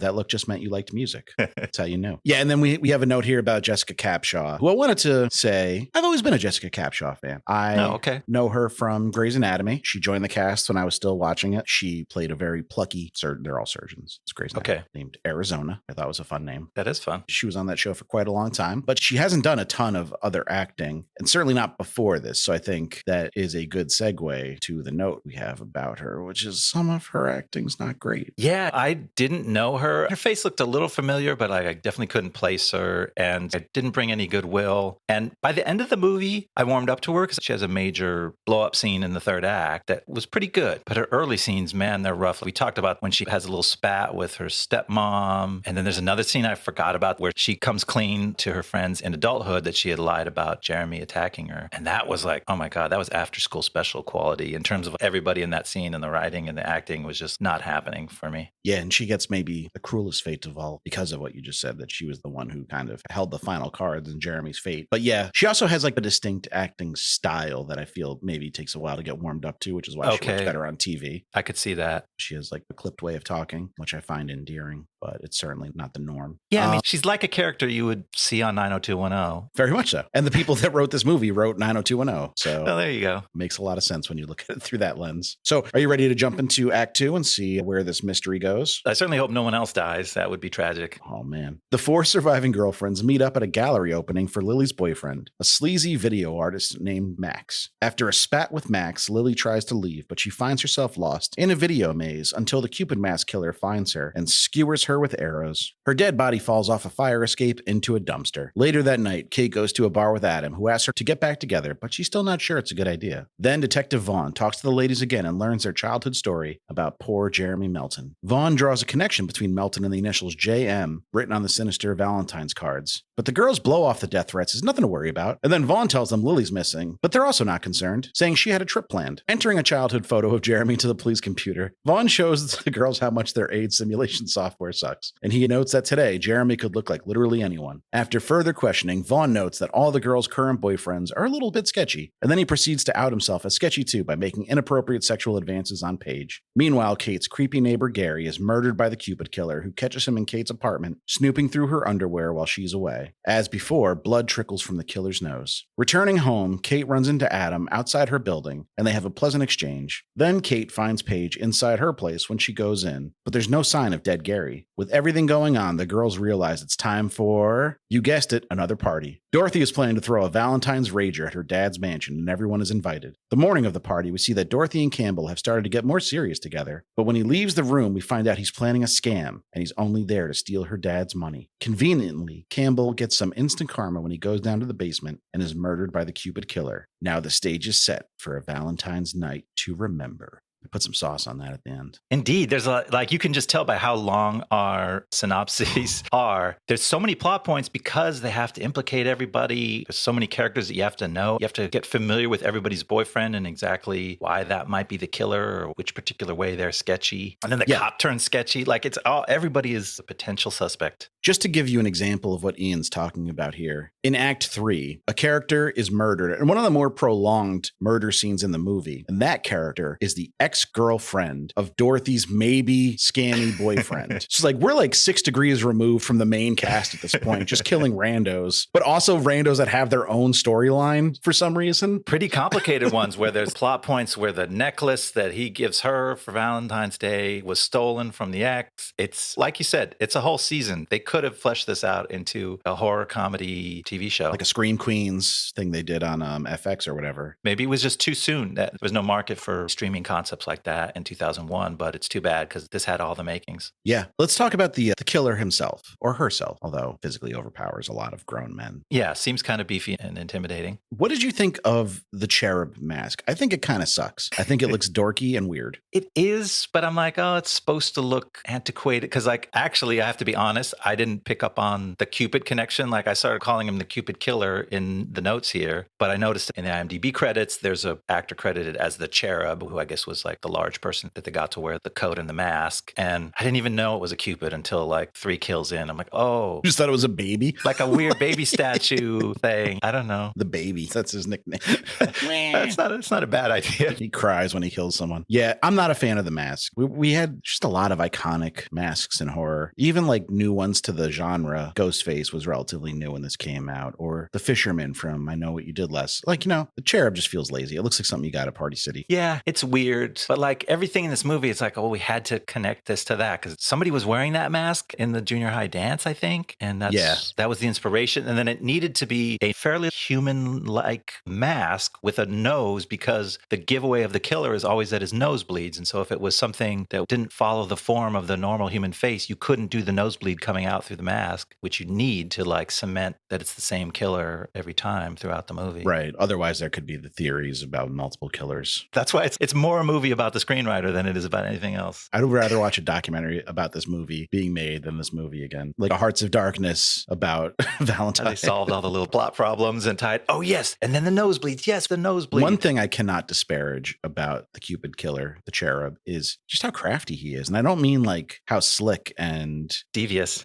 that look just meant you liked music. That's how you knew. Yeah, and then we have a note here about Jessica Capshaw, who I wanted to say, I've always been a Jessica Capshaw fan. I know her from Grey's Anatomy. She joined the cast when I was still watching it. She played a very plucky surgeon. They're all surgeons. It's Grey's Anatomy. Named Arizona. I thought it was a fun name. That is fun. She was on that show for quite a long time, but she hasn't done a ton of other acting, and certainly not before this. So I think that is a good segue to the note we have about her, which is some of her acting's not great. Yeah, I didn't know her. Her face looked a little familiar, but I definitely couldn't place her, and it didn't bring any goodwill. And by the end of the movie, I warmed up to her because she has a major blow-up scene in the third act that was pretty good. But her early scenes, man, they're rough. We talked about when she has a little spat with her stepmom, and then there's another scene I forgot about where she comes clean to her friends in adulthood that she had lied about Jeremy attacking her. And that was like, oh my God, that was after school special quality in terms of everybody in that scene, and the writing and the acting was just not happening for me. Yeah, and she gets maybe the cruelest fate of all because of what you just said, that she was the one who kind of held the final cards in Jeremy's fate. But yeah, she also has like a distinct acting style that I feel maybe takes a while to get warmed up to, which is why she works better on TV. I could see that. She has like a clipped way of talking, which I find endearing, but it's certainly not the norm. Yeah, I mean, she's like a character you would see on 90210. Very much so. And the people that wrote this movie wrote 90210. So well, there you go. Makes a lot of sense when you look at it through that lens. So are you ready to jump into Act 2 and see where this mystery goes? I certainly hope no one else dies. That would be tragic. Oh, man. The four surviving girlfriends meet up at a gallery opening for Lily's boyfriend, a sleazy video artist named Max. After a spat with Max, Lily tries to leave, but she finds herself lost in a video maze until the Cupid mask killer finds her and skewers her with arrows. Her dead body falls off a fire escape into a dumpster. Later that night, Kate goes to a bar with Adam, who asks her to get back together, but she's still not sure it's a good idea. Then Detective Vaughn talks to the ladies again and learns their childhood story about poor Jeremy Melton. Vaughn draws a connection between Melton and the initials JM written on the sinister Valentine's cards. But the girls blow off the death threats is nothing to worry about. And then Vaughn tells them Lily's missing, but they're also not concerned, saying she had a trip planned. Entering a childhood photo of Jeremy to the police computer, Vaughn shows the girls how much their AIDS simulation software sucks. And he notes that today, Jeremy could look like literally anyone. After further questioning, Vaughn notes that all the girls' current boyfriends are a little bit sketchy. And then he proceeds to out himself as sketchy too by making inappropriate sexual advances on Paige. Meanwhile, Kate's creepy neighbor Gary is murdered by the Cupid killer, who catches him in Kate's apartment, snooping through her underwear while she's away. As before, blood trickles from the killer's nose. Returning home, Kate runs into Adam outside her building, and they have a pleasant exchange. Then Kate finds Paige inside her place when she goes in, but there's no sign of dead Gary. With everything going on, the girls realize it's time for, you guessed it, another party. Dorothy is planning to throw a Valentine's rager at her dad's mansion, and everyone is invited. The morning of the party, we see that Dorothy and Campbell have started to get more serious together. But when he leaves the room, we find out he's planning a scam, and he's only there to steal her dad's money. Conveniently, Campbell gets some instant karma when he goes down to the basement and is murdered by the Cupid killer. Now the stage is set for a Valentine's night to remember. I put some sauce on that at the end. Indeed. There's you can just tell by how long our synopses are. There's so many plot points because they have to implicate everybody. There's so many characters that you have to know. You have to get familiar with everybody's boyfriend and exactly why that might be the killer or which particular way they're sketchy. And then the cop turns sketchy. Everybody is a potential suspect. Just to give you an example of what Ian's talking about here, in Act 3, a character is murdered, and one of the more prolonged murder scenes in the movie, and that character is the ex-girlfriend of Dorothy's maybe scammy boyfriend. She's we're 6 degrees removed from the main cast at this point, just killing randos, but also randos that have their own storyline for some reason. Pretty complicated ones where there's plot points where the necklace that he gives her for Valentine's Day was stolen from the ex. It's like you said, it's a whole season. They could have fleshed this out into a horror comedy TV show. Like a Scream Queens thing they did on FX or whatever. Maybe it was just too soon. There was no market for streaming concepts like that in 2001, but it's too bad because this had all the makings. Yeah. Let's talk about the killer himself or herself, although physically overpowers a lot of grown men. Yeah, seems kind of beefy and intimidating. What did you think of the cherub mask? I think it kind of sucks. I think it looks dorky and weird. It is, but I'm it's supposed to look antiquated because actually I have to be honest, I didn't pick up on the Cupid connection. I started calling him the Cupid killer in the notes here, but I noticed in the IMDb credits, there's an actor credited as the cherub, who I guess was the large person that they got to wear the coat and the mask. And I didn't even know it was a Cupid until 3 kills in. I'm oh. You just thought it was a baby? Like a weird baby statue thing. I don't know. The baby. That's his nickname. It's not a bad idea. He cries when he kills someone. Yeah, I'm not a fan of the mask. We had just a lot of iconic masks in horror. Even new ones to the genre. Ghostface was relatively new when this came out. Or the Fisherman from I Know What You Did Less. The cherub just feels lazy. It looks like something you got at Party City. Yeah, it's weird. But everything in this movie, it's we had to connect this to that because somebody was wearing that mask in the junior high dance, I think. And that was the inspiration. And then it needed to be a fairly human-like mask with a nose because the giveaway of the killer is always that his nose bleeds. And so if it was something that didn't follow the form of the normal human face, you couldn't do the nosebleed coming out through the mask, which you need to cement that it's the same killer every time throughout the movie. Right. Otherwise, there could be the theories about multiple killers. That's why it's more a movie about the screenwriter than it is about anything else. I'd rather watch a documentary about this movie being made than this movie again. Like a Hearts of Darkness about Valentine. They solved all the little plot problems and tied, oh, yes. And then the nosebleeds. Yes, the nosebleed. One thing I cannot disparage about the Cupid killer, the cherub, is just how crafty he is. And I don't mean how slick and devious.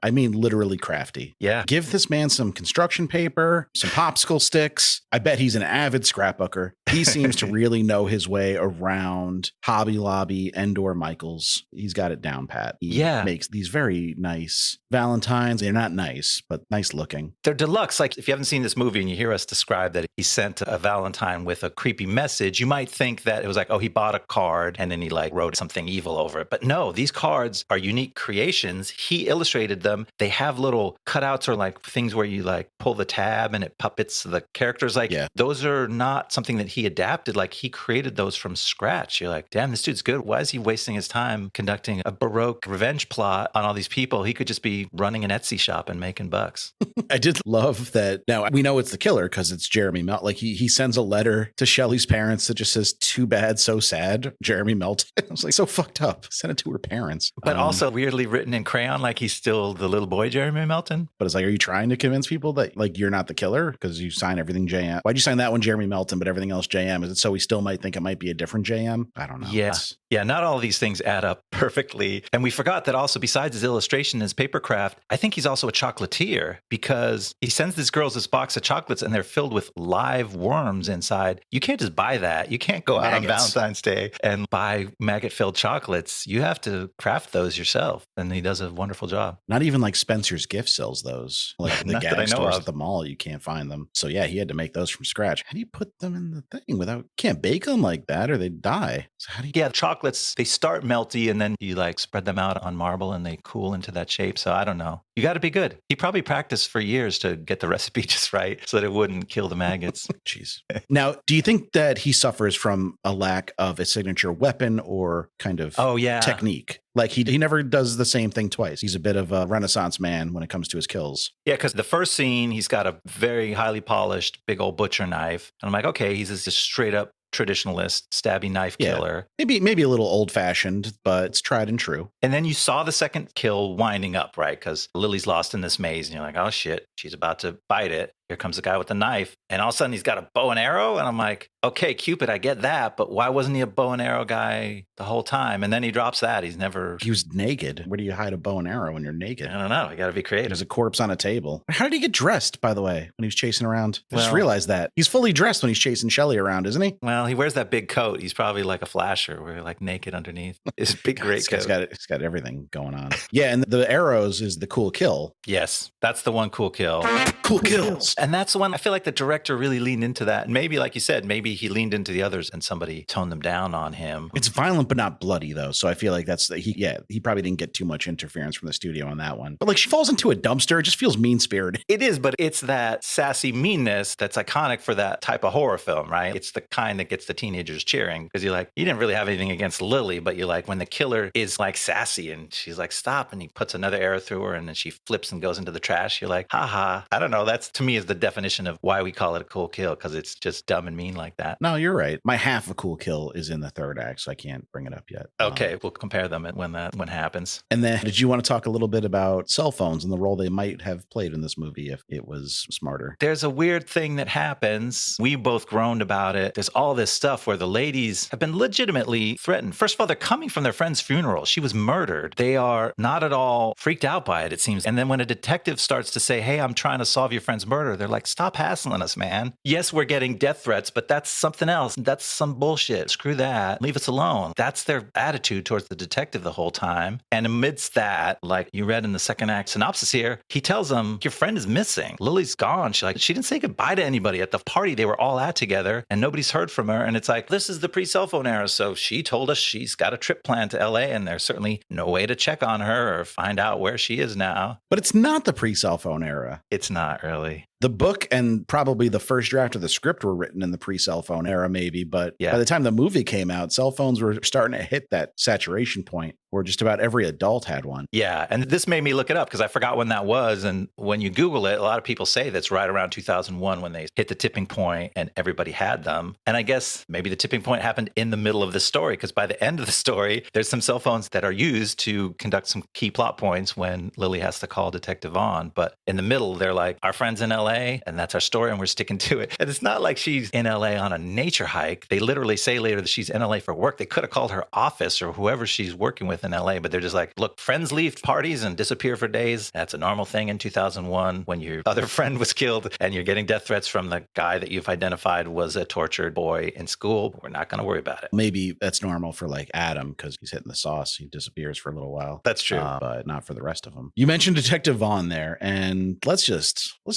I mean literally crafty. Yeah. Give this man some construction paper, some popsicle sticks. I bet he's an avid scrapbooker. He seems to really know his way around Hobby Lobby and or Michael's. He's got it down pat. He makes these very nice Valentines. They're not nice, but nice looking. They're deluxe. If you haven't seen this movie and you hear us describe that he sent a Valentine with a creepy message, you might think that it was he bought a card and then he wrote something evil over it. But no, these cards are unique creations. He illustrated them. They have little cutouts or things where you pull the tab and it puppets the characters. Those are not something that he adapted. He created those from scratch. You're damn, this dude's good. Why is he wasting his time conducting a Baroque revenge plot on all these people? He could just be running an Etsy shop and making bucks. I did love that. Now we know it's the killer because it's Jeremy Melton. He sends a letter to Shelley's parents that just says, "Too bad, so sad, Jeremy Melton." I was so fucked up. Send it to her parents. But also weirdly written in crayon, he's still the little boy Jeremy Melton. But it's are you trying to convince people that you're not the killer because you sign everything JM? Why'd you sign that one Jeremy Melton, but everything else JM? Is it so we still might think it might be a different JM? I don't know. Yeah, not all of these things add up perfectly. And we forgot that also besides his illustration and his papercraft, I think he's also a chocolatier because he sends these girls this box of chocolates and they're filled with live worms inside. You can't just buy that. You can't go out on Valentine's Day and buy maggot-filled chocolates. You have to craft those yourself. And he does a wonderful job. Not even Spencer's Gift sells those. The gag stores at the mall, you can't find them. So yeah, he had to make those from scratch. How do you put them in the thing without, can't bake them like that or they'd die. So how do you? Yeah, chocolate chocolates, they start melty and then you like spread them out on marble and they cool into that shape. So I don't know. You got to be good. He probably practiced for years to get the recipe just right so that it wouldn't kill the maggots. Jeez. Now, do you think that he suffers from a lack of a signature weapon or kind of technique? Like he never does the same thing twice. He's a bit of a Renaissance man when it comes to his kills. Yeah, because the first scene, he's got a very highly polished, big old butcher knife. And I'm like, okay, he's just straight up traditionalist, stabby knife killer. Maybe a little old fashioned, but it's tried and true. And then you saw the second kill winding up, right? Because Lily's lost in this maze and you're like, oh shit, she's about to bite it. Here comes the guy with the knife. And all of a sudden he's got a bow and arrow. And I'm like, okay, Cupid, I get that. But why wasn't he a bow and arrow guy the whole time? And then he drops that. He was naked. Where do you hide a bow and arrow when you're naked? I don't know. You got to be creative. There's a corpse on a table. How did he get dressed, by the way, when he was chasing around? I just realized that. He's fully dressed when he's chasing Shelley around, isn't he? Well, he wears that big coat. He's probably like a flasher where like naked underneath. His big great coat. It's got everything going on. Yeah, and the arrows is the cool kill. Yes, that's the one cool kill. Cool kills. And that's the one I feel like the director really leaned into that. And maybe, like you said, maybe he leaned into the others and somebody toned them down on him. It's violent, but not bloody, though. So I feel like he probably didn't get too much interference from the studio on that one. But like she falls into a dumpster. It just feels mean-spirited. It is, but it's that sassy meanness that's iconic for that type of horror film, right? It's the kind that gets the teenagers cheering because you're like, you didn't really have anything against Lily, but you're like, when the killer is like sassy and she's like, stop, and he puts another arrow through her and then she flips and goes into the trash, you're like, haha. I don't know. That's to me is the definition of why we call it a cool kill, because it's just dumb and mean like that. No, you're right. My half a cool kill is in the third act, so I can't bring it up yet. Okay, we'll compare them when that happens. And then did you want to talk a little bit about cell phones and the role they might have played in this movie if it was smarter? There's a weird thing that happens. We both groaned about it. There's all this stuff where the ladies have been legitimately threatened. First of all, they're coming from their friend's funeral. She was murdered. They are not at all freaked out by it seems. And then when a detective starts to say, hey, I'm trying to solve your friend's murder, they're like, stop hassling us, man. Yes, we're getting death threats, but that's something else. That's some bullshit. Screw that. Leave us alone. That's their attitude towards the detective the whole time. And amidst that, like you read in the second act synopsis here, he tells them, your friend is missing. Lily's gone. She didn't say goodbye to anybody at the party they were all at together, and nobody's heard from her. And it's like, this is the pre-cell phone era. So she told us she's got a trip planned to LA, and there's certainly no way to check on her or find out where she is now. But it's not the pre-cell phone era. It's not really. The book and probably the first draft of the script were written in the pre-cell phone era, maybe. But by the time the movie came out, cell phones were starting to hit that saturation point where just about every adult had one. Yeah. And this made me look it up because I forgot when that was. And when you Google it, a lot of people say that's right around 2001 when they hit the tipping point and everybody had them. And I guess maybe the tipping point happened in the middle of the story because by the end of the story, there's some cell phones that are used to conduct some key plot points when Lily has to call Detective Vaughn. But in the middle, they're like, our friend's in LA. And that's our story, and we're sticking to it. And it's not like she's in LA on a nature hike. They literally say later that she's in LA for work. They could have called her office or whoever she's working with in LA, but they're just like, look, friends leave parties and disappear for days. That's a normal thing in 2001 when your other friend was killed and you're getting death threats from the guy that you've identified was a tortured boy in school. But we're not going to worry about it. Maybe that's normal for like Adam because he's hitting the sauce. He disappears for a little while. That's true. But not for the rest of them. You mentioned Detective Vaughn there, and let's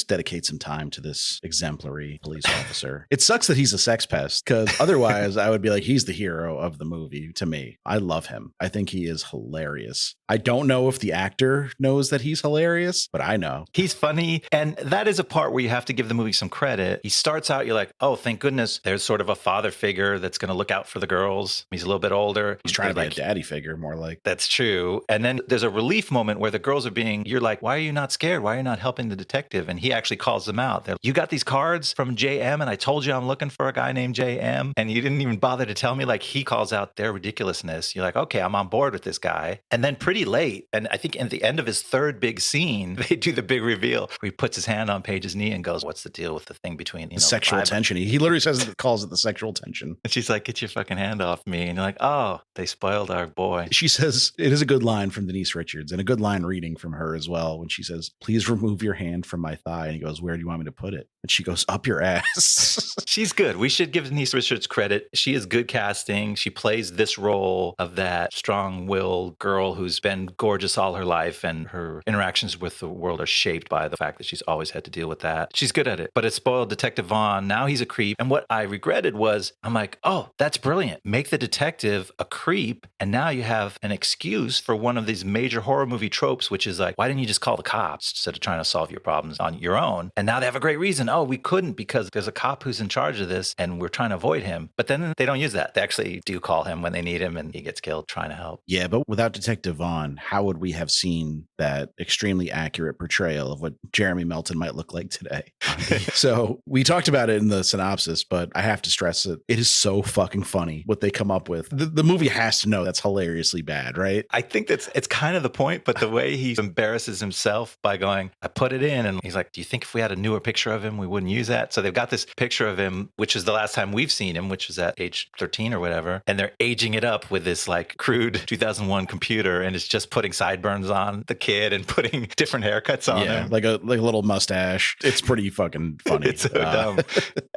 dedicate some time to this exemplary police officer. It sucks that he's a sex pest because otherwise I would be like, he's the hero of the movie to me. I love him. I think he is hilarious. I don't know if the actor knows that he's hilarious, but I know. He's funny. And that is a part where you have to give the movie some credit. He starts out, you're like, oh, thank goodness there's sort of a father figure that's going to look out for the girls. He's a little bit older. He's trying to be a daddy figure more like. That's true. And then there's a relief moment where the girls are you're like, why are you not scared? Why are you not helping the detective? And he actually calls them out. They're, you got these cards from JM and I told you I'm looking for a guy named JM and you didn't even bother to tell me. Like he calls out their ridiculousness. You're like, okay, I'm on board with this guy. And then pretty late, and I think at the end of his third big scene, they do the big reveal where he puts his hand on Paige's knee and goes, what's the deal with the thing between the sexual tension? He literally calls it the sexual tension. And she's like, get your fucking hand off me. And you're like, oh, they spoiled our boy. She says, it is a good line from Denise Richards and a good line reading from her as well when she says, please remove your hand from my thigh. And he goes, where do you want me to put it? And she goes, up your ass. She's good. We should give Denise Richards credit. She is good casting. She plays this role of that strong-willed girl who's been gorgeous all her life, and her interactions with the world are shaped by the fact that she's always had to deal with that. She's good at it. But it spoiled Detective Vaughn. Now he's a creep. And what I regretted was, I'm like, oh, that's brilliant. Make the detective a creep, and now you have an excuse for one of these major horror movie tropes, which is like, why didn't you just call the cops instead of trying to solve your problems on your own? And now they have a great reason. Oh, we couldn't because there's a cop who's in charge of this and we're trying to avoid him. But then they don't use that. They actually do call him when they need him and he gets killed trying to help. Yeah, but without Detective Vaughn, how would we have seen that extremely accurate portrayal of what Jeremy Melton might look like today? So we talked about it in the synopsis, but I have to stress it. It is so fucking funny what they come up with. The movie has to know that's hilariously bad, right? I think it's kind of the point, but the way he embarrasses himself by going, I put it in, and he's like, do you think if we had a newer picture of him, we wouldn't use that? So they've got this picture of him, which is the last time we've seen him, which was at age 13 or whatever. And they're aging it up with this like crude 2001 computer, and it's just putting sideburns on the kid and putting different haircuts on him. Like a little mustache. It's pretty fucking funny. It's so dumb.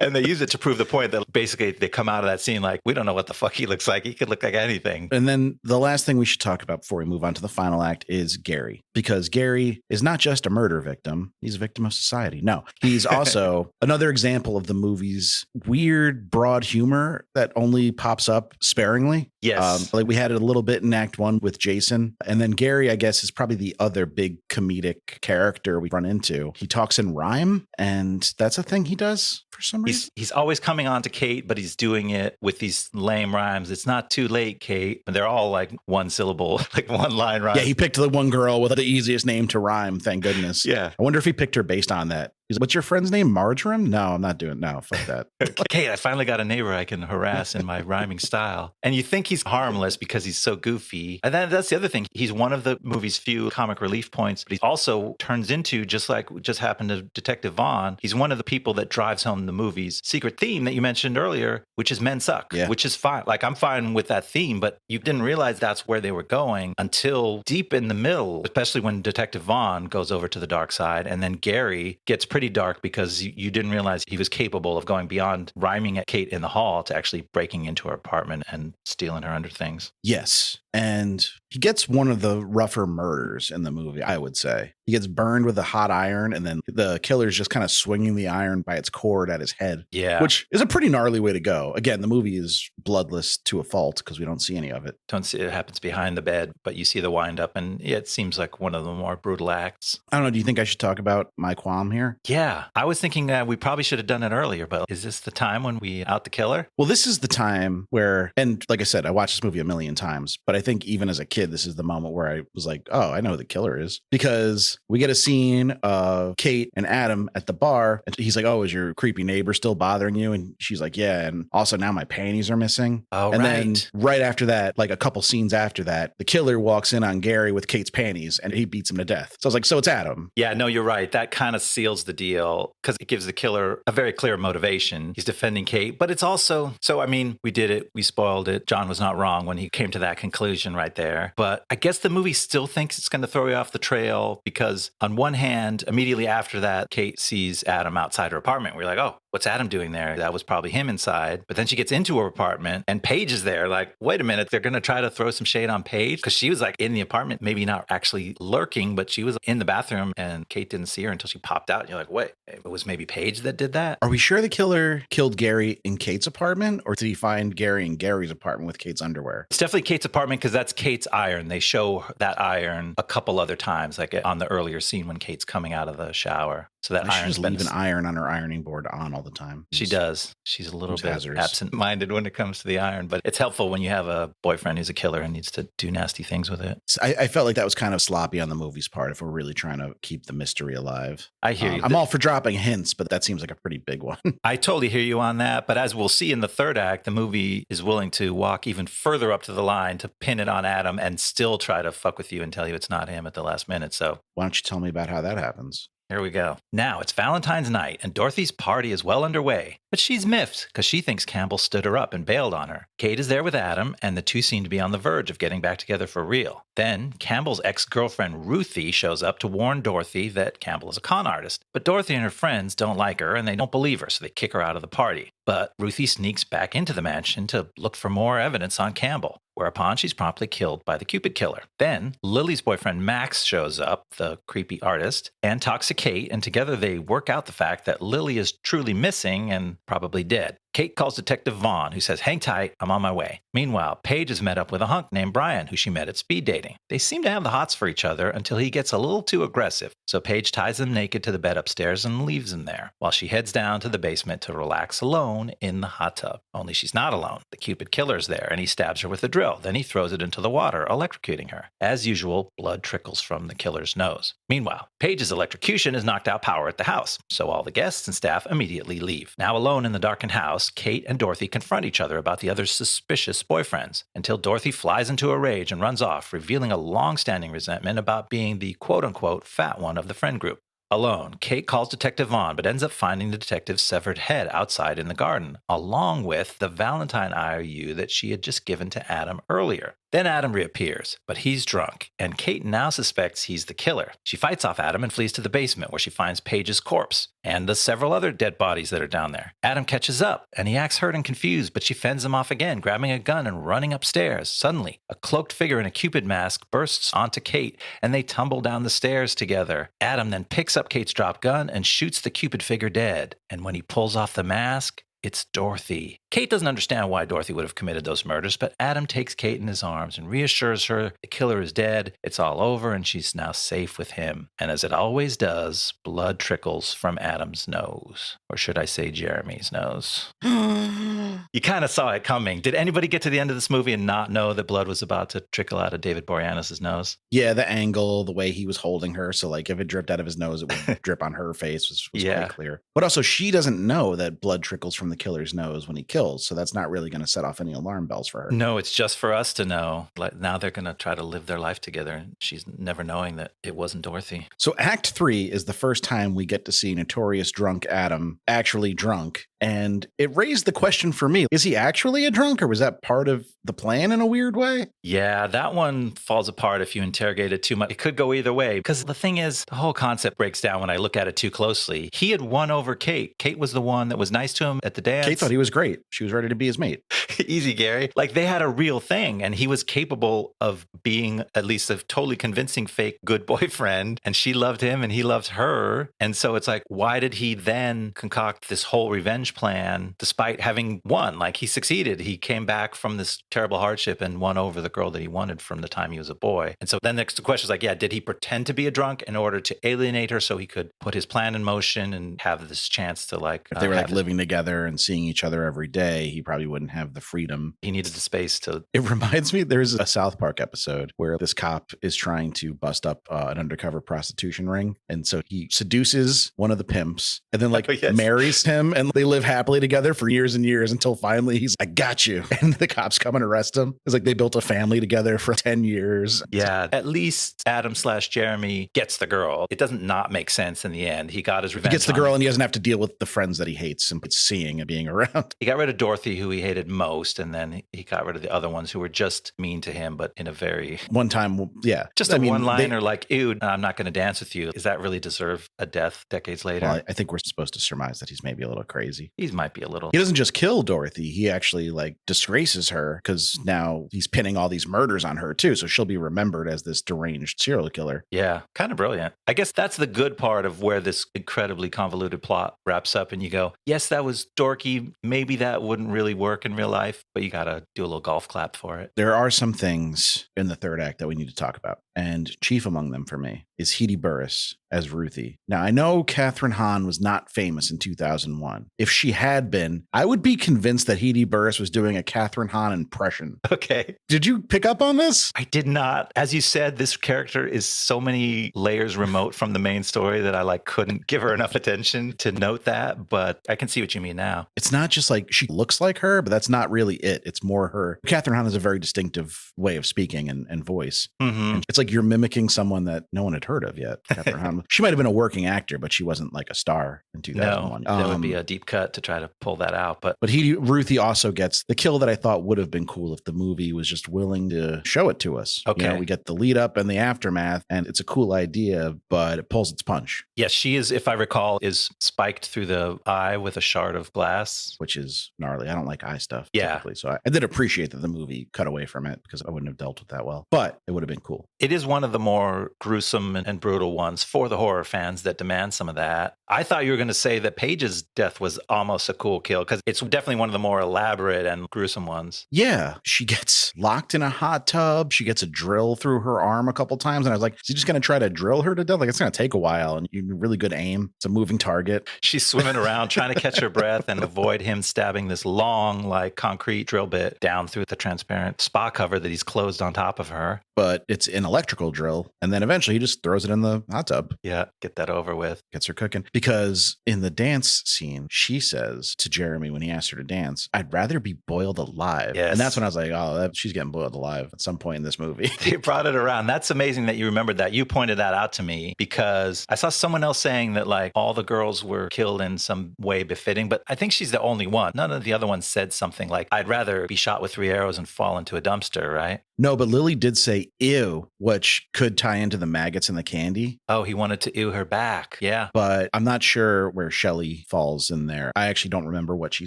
And they use it to prove the point that basically they come out of that scene like, we don't know what the fuck he looks like. He could look like anything. And then the last thing we should talk about before we move on to the final act is Gary, because Gary is not just a murder victim. He's a victim of society. No, he's also another example of the movie's weird, broad humor that only pops up sparingly. Yes. Like we had it a little bit in Act 1 with Jason. And then Gary, I guess, is probably the other big comedic character we run into. He talks in rhyme, and that's a thing he does for some reason. He's always coming on to Kate, but he's doing it with these lame rhymes. It's not too late, Kate. And they're all like one syllable, like one line rhyme. Yeah, he picked the one girl with the easiest name to rhyme, thank goodness. Yeah. I wonder if he picked her based on that. He's like, what's your friend's name? Marjoram? No, I'm not doing no, fuck that. Kate, I finally got a neighbor I can harass in my rhyming style. And you think he's harmless because he's so goofy. And then that's the other thing. He's one of the movie's few comic relief points, but he also turns into, just like just happened to Detective Vaughn, he's one of the people that drives home the movie's secret theme that you mentioned earlier, which is men suck, which is fine. Like, I'm fine with that theme, but you didn't realize that's where they were going until deep in the middle, especially when Detective Vaughn goes over to the dark side. And then Gary gets pretty dark because you didn't realize he was capable of going beyond rhyming at Kate in the hall to actually breaking into her apartment and stealing her under things. Yes. And he gets one of the rougher murders in the movie, I would say. He gets burned with a hot iron, and then the killer's just kind of swinging the iron by its cord at his head. Yeah. Which is a pretty gnarly way to go. Again, the movie is bloodless to a fault because we don't see any of it. Don't see it happens behind the bed, but you see the wind up, and it seems like one of the more brutal acts. I don't know. Do you think I should talk about my qualm here? Yeah. I was thinking we probably should have done it earlier, but is this the time when we out the killer? Well, this is the time where, and like I said, I watched this movie a million times, but I think even as a kid, this is the moment where I was like, oh, I know who the killer is, because we get a scene of Kate and Adam at the bar, and he's like, oh, is your creepy neighbor still bothering you? And she's like, yeah. And also now my panties are missing. Oh, and right. then right after that, like a couple scenes after that, the killer walks in on Gary with Kate's panties and he beats him to death. So I was like, so it's Adam. Yeah, no, you're right. That kind of seals the deal because it gives the killer a very clear motivation. He's defending Kate, but it's also, so I mean, we did it. We spoiled it. John was not wrong when he came to that conclusion right there. But I guess the movie still thinks it's going to throw you off the trail because on one hand, immediately after that, Kate sees Adam outside her apartment. We're like, oh, what's Adam doing there? That was probably him inside. But then she gets into her apartment and Paige is there. Like, wait a minute, they're going to try to throw some shade on Paige because she was like in the apartment, maybe not actually lurking, but she was in the bathroom and Kate didn't see her until she popped out. And you're like, wait, it was maybe Paige that did that? Are we sure the killer killed Gary in Kate's apartment, or did he find Gary in Gary's apartment with Kate's underwear? It's definitely Kate's apartment because that's Kate's iron. They show that iron a couple other times, like on the earlier scene when Kate's coming out of the shower. So that I should iron's just been leave an iron on her ironing board on all the time. She does. She's a little It's bit hazardous. absent-minded when it comes to the iron, but it's helpful when you have a boyfriend who's a killer and needs to do nasty things with it. I felt like that was kind of sloppy on the movie's part if we're really trying to keep the mystery alive. I hear you. I'm all for dropping hints, but that seems like a pretty big one. I totally hear you on that, but as we'll see in the third act, the movie is willing to walk even further up to the line to pin it on Adam and still try to fuck with you and tell you it's not him at the last minute. So Why don't you tell me about how that happens? Here we go. Now it's Valentine's night, and Dorothy's party is well underway. But she's miffed because she thinks Campbell stood her up and bailed on her. Kate is there with Adam, and the two seem to be on the verge of getting back together for real. Then Campbell's ex-girlfriend Ruthie shows up to warn Dorothy that Campbell is a con artist. But Dorothy and her friends don't like her, and they don't believe her, so they kick her out of the party. But Ruthie sneaks back into the mansion to look for more evidence on Campbell, whereupon she's promptly killed by the Cupid killer. Then Lily's boyfriend Max shows up, the creepy artist, and talks to Kate, and together they work out the fact that Lily is truly missing and probably dead. Kate calls Detective Vaughn, who says, "Hang tight, I'm on my way." Meanwhile, Paige has met up with a hunk named Brian, who she met at speed dating. They seem to have the hots for each other until he gets a little too aggressive. So Paige ties him naked to the bed upstairs and leaves him there, while she heads down to the basement to relax alone in the hot tub. Only she's not alone. The Cupid killer's there, and he stabs her with a drill. Then he throws it into the water, electrocuting her. As usual, blood trickles from the killer's nose. Meanwhile, Paige's electrocution has knocked out power at the house, so all the guests and staff immediately leave. Now alone in the darkened house, Kate and Dorothy confront each other about the other's suspicious boyfriends, until Dorothy flies into a rage and runs off, revealing a long-standing resentment about being the quote-unquote fat one of the friend group. Alone, Kate calls Detective Vaughn, but ends up finding the detective's severed head outside in the garden, along with the Valentine IOU that she had just given to Adam earlier. Then Adam reappears, but he's drunk, and Kate now suspects he's the killer. She fights off Adam and flees to the basement, where she finds Paige's corpse and the several other dead bodies that are down there. Adam catches up, and he acts hurt and confused, but she fends him off again, grabbing a gun and running upstairs. Suddenly, a cloaked figure in a Cupid mask bursts onto Kate, and they tumble down the stairs together. Adam then picks up Kate's drop gun and shoots the Cupid figure dead. And when he pulls off the mask, it's Dorothy. Kate doesn't understand why Dorothy would have committed those murders, but Adam takes Kate in his arms and reassures her the killer is dead, it's all over, and she's now safe with him. And as it always does, blood trickles from Adam's nose. Or should I say Jeremy's nose? You kind of saw it coming. Did anybody get to the end of this movie and not know that blood was about to trickle out of David Boreanaz' nose? Yeah, the angle, the way he was holding her. So like if it dripped out of his nose, it would drip on her face was quite clear. But also she doesn't know that blood trickles from the killer's nose when he kills. So that's not really going to set off any alarm bells for her. No, it's just for us to know. Like now they're going to try to live their life together. And she's never knowing that it wasn't Dorothy. So Act 3 is the first time we get to see notorious drunk Adam actually drunk. And it raised the question for me, is he actually a drunk or was that part of the plan in a weird way? Yeah, that one falls apart if you interrogate it too much. It could go either way because the thing is, the whole concept breaks down when I look at it too closely. He had won over Kate. Kate was the one that was nice to him at the dance. Kate thought he was great. She was ready to be his mate. Easy, Gary. Like they had a real thing and he was capable of being at least a totally convincing fake good boyfriend. And she loved him and he loved her. And so it's like, why did he then concoct this whole revenge plan despite having won? Like he succeeded. He came back from this terrible hardship and won over the girl that he wanted from the time he was a boy. And so then the question is like, yeah, did he pretend to be a drunk in order to alienate her so he could put his plan in motion and have this chance to like... If they were like living together and seeing each other every day, he probably wouldn't have the freedom. He needed the space to... It reminds me, there's a South Park episode where this cop is trying to bust up an undercover prostitution ring. And so he seduces one of the pimps and then like marries him and they live happily together for years and years until finally he's like, I got you. And the cops come and arrest him. It's like they built a family together for 10 years. Yeah, at least Adam/Jeremy gets the girl. It doesn't not make sense in the end. He got his revenge. He gets the girl and he doesn't have to deal with the friends that he hates and seeing and being around. He got rid of Dorothy, who he hated most, and then he got rid of the other ones who were just mean to him, but in a very... One time, yeah. Just a one-liner like, ew, I'm not going to dance with you. Does that really deserve a death decades later? Well, I think we're supposed to surmise that he's maybe a little crazy. He might be a little... He doesn't just kill Dorothy. He actually like disgraces her because now he's pinning all these murders on her too. So she'll be remembered as this deranged serial killer. Yeah, kind of brilliant. I guess that's the good part of where this incredibly convoluted plot wraps up and you go, yes, that was dorky. Maybe that wouldn't really work in real life, but you got to do a little golf clap for it. There are some things in the third act that we need to talk about. And chief among them for me is Heidi Burris as Ruthie. Now, I know Katherine Hahn was not famous in 2001. If she had been, I would be convinced that Heidi Burris was doing a Katherine Hahn impression. Okay. Did you pick up on this? I did not. As you said, this character is so many layers remote from the main story that I like couldn't give her enough attention to note that, but I can see what you mean now. It's not just like she looks like her, but that's not not really it. It's more her. Katherine Hahn has a very distinctive way of speaking and voice. Mm-hmm. And it's like you're mimicking someone that no one had heard of yet. Katherine Hahn. She might have been a working actor, but she wasn't like a star in 2001. No, there would be a deep cut to try to pull that out. But Ruthie also gets the kill that I thought would have been cool if the movie was just willing to show it to us. Okay. We get the lead up and the aftermath, and it's a cool idea, but it pulls its punch. yes, she is, if I recall, is spiked through the eye with a shard of glass. Which is gnarly. I don't like eye stuff. Yeah. Typically. So I did appreciate that the movie cut away from it because I wouldn't have dealt with that well, but it would have been cool. It is one of the more gruesome and brutal ones for the horror fans that demand some of that. I thought you were going to say that Paige's death was almost a cool kill because it's definitely one of the more elaborate and gruesome ones. Yeah. She gets locked in a hot tub. She gets a drill through her arm a couple times. And I was like, is he just going to try to drill her to death? Like, it's going to take a while and you really good aim. It's a moving target. She's swimming around trying to catch her breath and avoid him stabbing this long, like concrete drill bit down through the transparent spa cover that he's closed on top of her. But it's an electrical drill. And then eventually he just throws it in the hot tub. Yeah, get that over with. Gets her cooking. Because in the dance scene, she says to Jeremy when he asks her to dance, I'd rather be boiled alive. Yes. And that's when I was like, oh, she's getting boiled alive at some point in this movie. They brought it around. That's amazing that you remembered that. You pointed that out to me because I saw someone else saying that like all the girls were killed in some way befitting, but I think she's the only one. None of the other ones said something like, I'd rather be shot with 3 arrows and fall into a dumpster, right? No, but Lily did say ew, which could tie into the maggots in the candy. Oh, he wanted to ew her back. Yeah. But I'm not sure where Shelley falls in there. I actually don't remember what she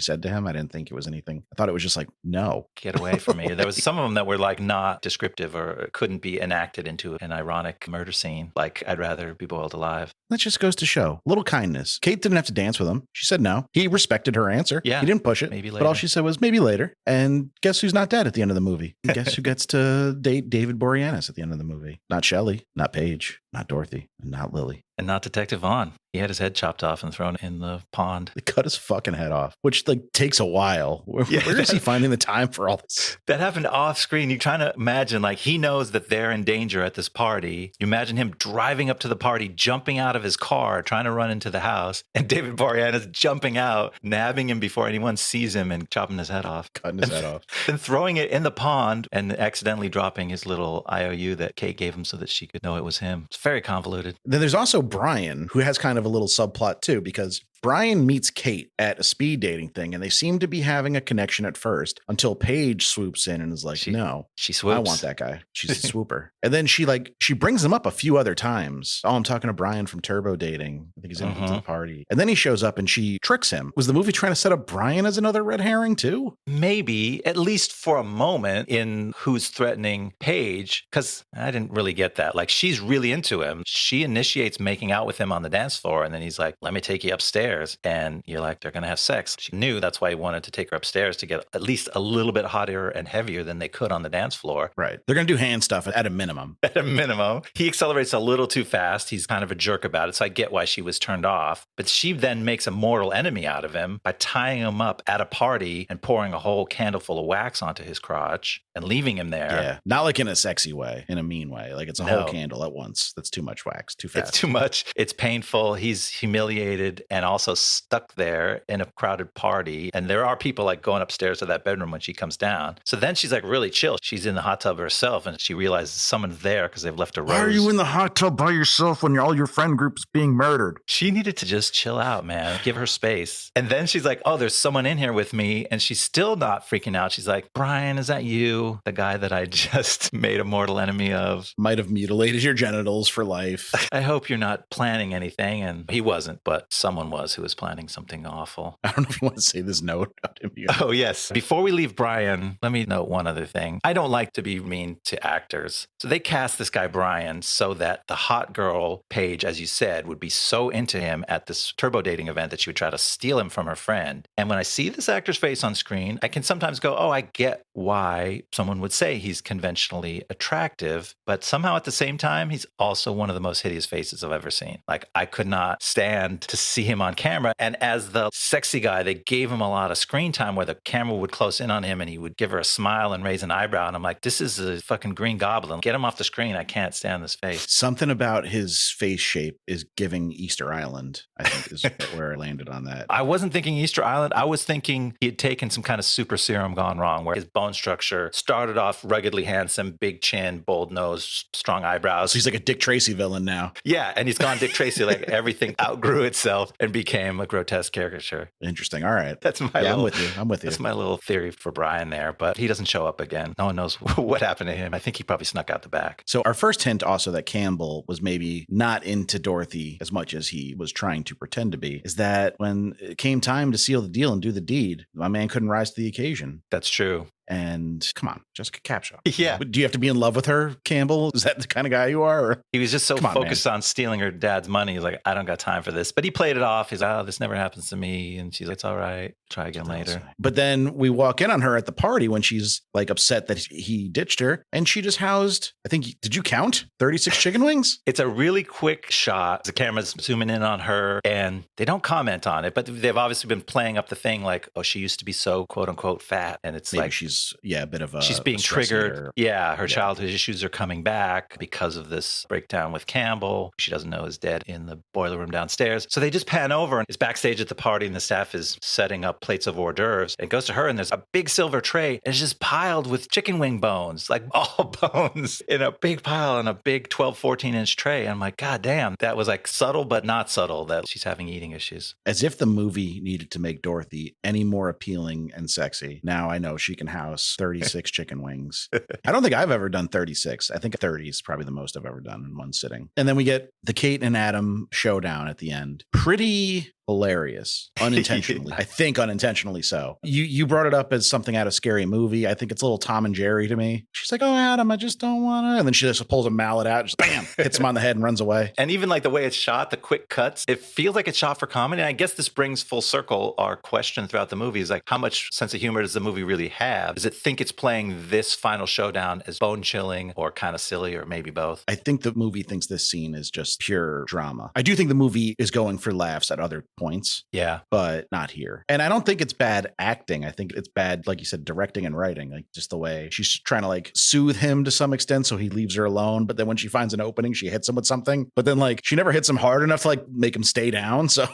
said to him. I didn't think it was anything. I thought it was just like, no. Get away from me. There was some of them that were like not descriptive or couldn't be enacted into an ironic murder scene. Like, I'd rather be boiled alive. That just goes to show a little kindness. Kate didn't have to dance with him. She said no. He respected her answer. Yeah. He didn't push it. Maybe But all later. she said was maybe later. And guess who's not dead at the end of the movie? And guess who gets to date David Boreanaz at the end of the movie? Not Shelley, not Paige, not Dorothy, and not Lily. And not Detective Vaughn. He had his head chopped off and thrown in the pond. They cut his fucking head off, which like takes a while. Where is he finding the time for all this? That happened off screen. You're trying to imagine, like, he knows that they're in danger at this party. You imagine him driving up to the party, jumping out of his car, trying to run into the house, and David Boreanaz jumping out, nabbing him before anyone sees him and chopping his head off. Cutting his head off. Then throwing it in the pond and accidentally dropping his little IOU that Kate gave him so that she could know it was him. It's very convoluted. Then there's also Brian, who has kind of a little subplot too, because Brian meets Kate at a speed dating thing, and they seem to be having a connection at first until Paige swoops in and is like, no, She swoops. I want that guy. She's a swooper. And then she brings him up a few other times. Oh, I'm talking to Brian from Turbo Dating. I think he's invited to the party. And then he shows up and she tricks him. Was the movie trying to set up Brian as another red herring too? Maybe, at least for a moment, in who's threatening Paige, because I didn't really get that. Like, she's really into him. She initiates making out with him on the dance floor, and then he's like, let me take you upstairs. And you're like, they're going to have sex. She knew that's why he wanted to take her upstairs to get at least a little bit hotter and heavier than they could on the dance floor. Right. They're going to do hand stuff at a minimum. At a minimum. He accelerates a little too fast. He's kind of a jerk about it. So I get why she was turned off. But she then makes a mortal enemy out of him by tying him up at a party and pouring a whole candle full of wax onto his crotch and leaving him there. Yeah. Not like in a sexy way, in a mean way. Like it's a No. whole candle at once. That's too much wax, too fast. It's too much. It's painful. He's humiliated and also stuck there in a crowded party. And there are people like going upstairs to that bedroom when she comes down. So then she's like really chill. She's in the hot tub herself and she realizes someone's there because they've left a rose. Why are you in the hot tub by yourself when all your friend group's being murdered? She needed to just chill out, man. Give her space. And then she's like, oh, there's someone in here with me. And she's still not freaking out. She's like, Brian, is that you? The guy that I just made a mortal enemy of. Might have mutilated your genitals for life. I hope you're not planning anything. And he wasn't, but someone was who was planning something awful. I don't know if you want to say this note about him here. Oh, yes. Before we leave Brian, let me note one other thing. I don't like to be mean to actors. So they cast this guy, Brian, so that the hot girl, Paige, as you said, would be so into him at this turbo dating event that she would try to steal him from her friend. And when I see this actor's face on screen, I can sometimes go, oh, I get why someone would say he's conventionally attractive. But somehow at the same time, he's also one of the most hideous faces I've ever seen. Like, I could not stand to see him on on camera. And as the sexy guy, they gave him a lot of screen time where the camera would close in on him and he would give her a smile and raise an eyebrow. And I'm like, this is a fucking Green Goblin. Get him off the screen. I can't stand this face. Something about his face shape is giving Easter Island, I think is where I landed on that. I wasn't thinking Easter Island. I was thinking he had taken some kind of super serum gone wrong, where his bone structure started off ruggedly handsome, big chin, bold nose, strong eyebrows. So he's like a Dick Tracy villain now. Yeah, and he's gone Dick Tracy, like everything outgrew itself and became a grotesque caricature. Interesting. All right. That's my I'm with you. That's my little theory for Brian there, but he doesn't show up again. No one knows what happened to him. I think he probably snuck out the back. So our first hint also that Campbell was maybe not into Dorothy as much as he was trying to pretend to be is that when it came time to seal the deal and do the deed, my man couldn't rise to the occasion. That's true. And come on, Jessica Capshaw. Yeah. Do you have to be in love with her, Campbell? Is that the kind of guy you are? Or? He was just so focused on stealing her dad's money. He's like, I don't got time for this. But he played it off. He's like, oh, this never happens to me. And she's like, it's all right. Try again later. But then we walk in on her at the party when she's like upset that he ditched her. And she just housed, I think, did you count 36 chicken wings? It's a really quick shot. The camera's zooming in on her and they don't comment on it. But they've obviously been playing up the thing like, oh, she used to be so quote unquote fat. And it's Maybe like she's, a bit of she's being triggered. Her childhood issues are coming back because of this breakdown with Campbell. She doesn't know is dead in the boiler room downstairs. So they just pan over and it's backstage at the party and the staff is setting up plates of hors d'oeuvres. It goes to her and there's a big silver tray and it's just piled with chicken wing bones, like all bones in a big pile on a big 12, 14-inch tray. And I'm like, God damn, that was like subtle but not subtle that she's having eating issues. As if the movie needed to make Dorothy any more appealing and sexy. Now I know she can house 36 chicken wings. I don't think I've ever done 36. I think 30 is probably the most I've ever done in one sitting. And then we get the Kate and Adam showdown at the end. Pretty hilarious, unintentionally. I think unintentionally so. You brought it up as something out of Scary Movie. I think it's a little Tom and Jerry to me. She's like, oh, Adam, I just don't want to. And then she just pulls a mallet out, just bam, hits him on the head and runs away. And even like the way it's shot, the quick cuts, it feels like it's shot for comedy. And I guess this brings full circle our question throughout the movie is like, how much sense of humor does the movie really have? Does it think it's playing this final showdown as bone chilling or kind of silly or maybe both? I think the movie thinks this scene is just pure drama. I do think the movie is going for laughs at other points. Yeah. But not here. And I don't think it's bad acting. I think it's bad, like you said, directing and writing. Like just the way she's trying to like soothe him to some extent so he leaves her alone. But then when she finds an opening, she hits him with something. But then like she never hits him hard enough to like make him stay down. So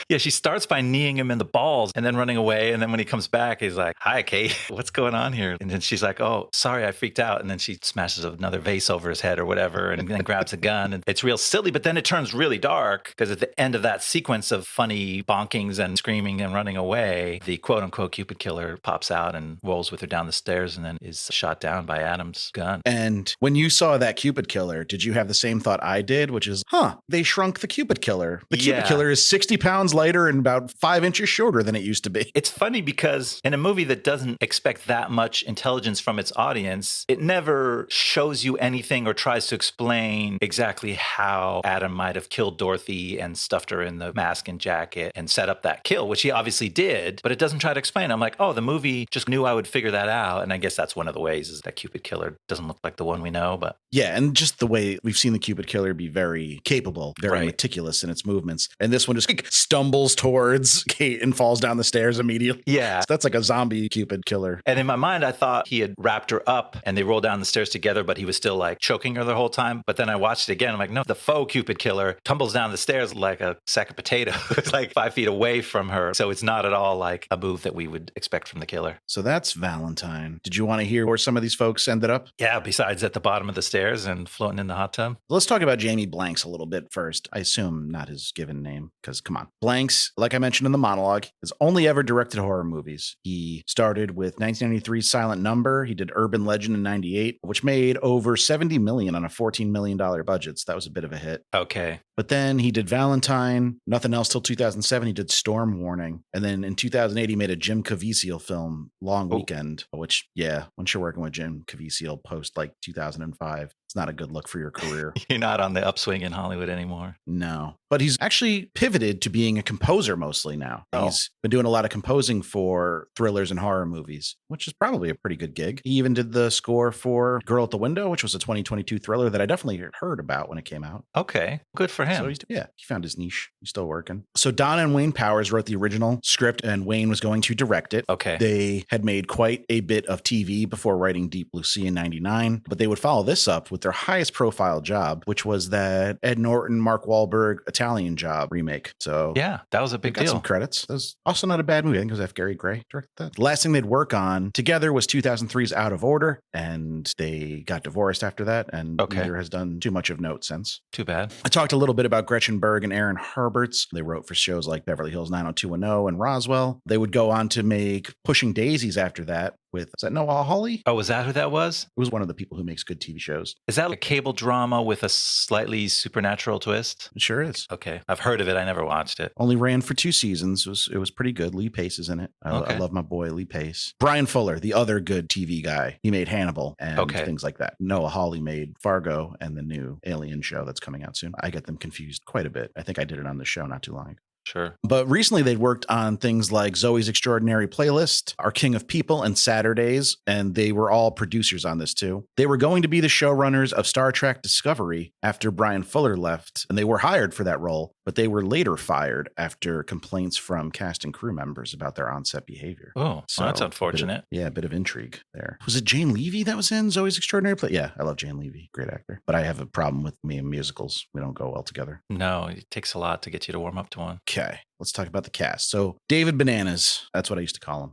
yeah, she starts by kneeing him in the balls and then running away. And then when he comes back, he's like, hi, Kate, what's going on here? And then she's like, oh, sorry, I freaked out. And then she smashes another vase over his head or whatever and then grabs a gun. And it's real silly. But then it turns really dark because at the end of that sequence of funny bonkings and screaming and running away, the quote unquote Cupid killer pops out and rolls with her down the stairs and then is shot down by Adam's gun. And when you saw that Cupid killer, did you have the same thought I did, which is, they shrunk the Cupid killer. The Cupid killer is 60 pounds lighter and about 5 inches shorter than it used to be. It's funny because in a movie that doesn't expect that much intelligence from its audience, it never shows you anything or tries to explain exactly how Adam might have killed Dorothy and stuffed her in the mask and jacket and set up that kill, which he obviously did, but it doesn't try to explain. I'm like, oh, the movie just knew I would figure that out. And I guess that's one of the ways is that Cupid killer doesn't look like the one we know, but yeah. And just the way we've seen the Cupid killer be very capable, very meticulous in its movements. And this one just like stumbles towards Kate and falls down the stairs immediately. Yeah. So that's like a zombie Cupid killer. And in my mind, I thought he had wrapped her up and they rolled down the stairs together, but he was still like choking her the whole time. But then I watched it again. I'm like, no, the faux Cupid killer tumbles down the stairs like a sack of potatoes, like 5 feet away from her. So it's not at all like a move that we would expect from the killer. So that's Valentine. Did you want to hear where some of these folks ended up? Yeah, besides at the bottom of the stairs and floating in the hot tub. Let's talk about Jamie Blanks a little bit first. I assume not his given name, because come on. Blanks, like I mentioned in the monologue, has only ever directed horror movies. He started with 1993's Silent Number. He did Urban Legend in 98, which made over $70 million on a $14 million budget. So that was a bit of a hit. Okay. But then he did Valentine, nothing else till 2007. He did Storm Warning. And then in 2008, he made a Jim Caviezel film, Long Weekend, which, yeah, once you're working with Jim Caviezel post like 2005, it's not a good look for your career. You're not on the upswing in Hollywood anymore. No. But he's actually pivoted to being a composer mostly now. He's been doing a lot of composing for thrillers and horror movies, which is probably a pretty good gig. He even did the score for Girl at the Window, which was a 2022 thriller that I definitely heard about when it came out. Okay. Good for him. So he found his niche. He's still working. So So Donna and Wayne Powers wrote the original script, and Wayne was going to direct it. Okay. They had made quite a bit of TV before writing Deep Blue Sea in 99, but they would follow this up with their highest profile job, which was that Ed Norton, Mark Wahlberg Italian Job remake. So yeah, that was a big got deal. some credits. That was also not a bad movie. I think it was F. Gary Gray directed that. The last thing they'd work on together was 2003's Out of Order, and they got divorced after that, and neither has done too much of note since. Too bad. I talked a little bit about Gretchen Berg and Aaron Herberts. They wrote for shows like Beverly Hills 90210 and Roswell. They would go on to make Pushing Daisies after that with, is that Noah Hawley? Oh, was that who that was? It was one of the people who makes good TV shows. Is that a cable drama with a slightly supernatural twist? It sure is. Okay. I've heard of it. I never watched it. Only ran for 2 seasons. It was pretty good. Lee Pace is in it. I love my boy Lee Pace. Brian Fuller, the other good TV guy. He made Hannibal and things like that. Noah Hawley made Fargo and the new Alien show that's coming out soon. I get them confused quite a bit. I think I did it on the show not too long ago. Sure. But recently they'd worked on things like Zoe's Extraordinary Playlist, Our King of People, and Saturdays, and they were all producers on this too. They were going to be the showrunners of Star Trek Discovery after Brian Fuller left, and they were hired for that role, but they were later fired after complaints from cast and crew members about their on-set behavior. Oh, so that's unfortunate. A bit of intrigue there. Was it Jane Levy that was in Zoe's Extraordinary Playlist? Yeah, I love Jane Levy. Great actor. But I have a problem with me and musicals. We don't go well together. No, it takes a lot to get you to warm up to one. Okay, let's talk about the cast. So David Boreanaz, that's what I used to call him.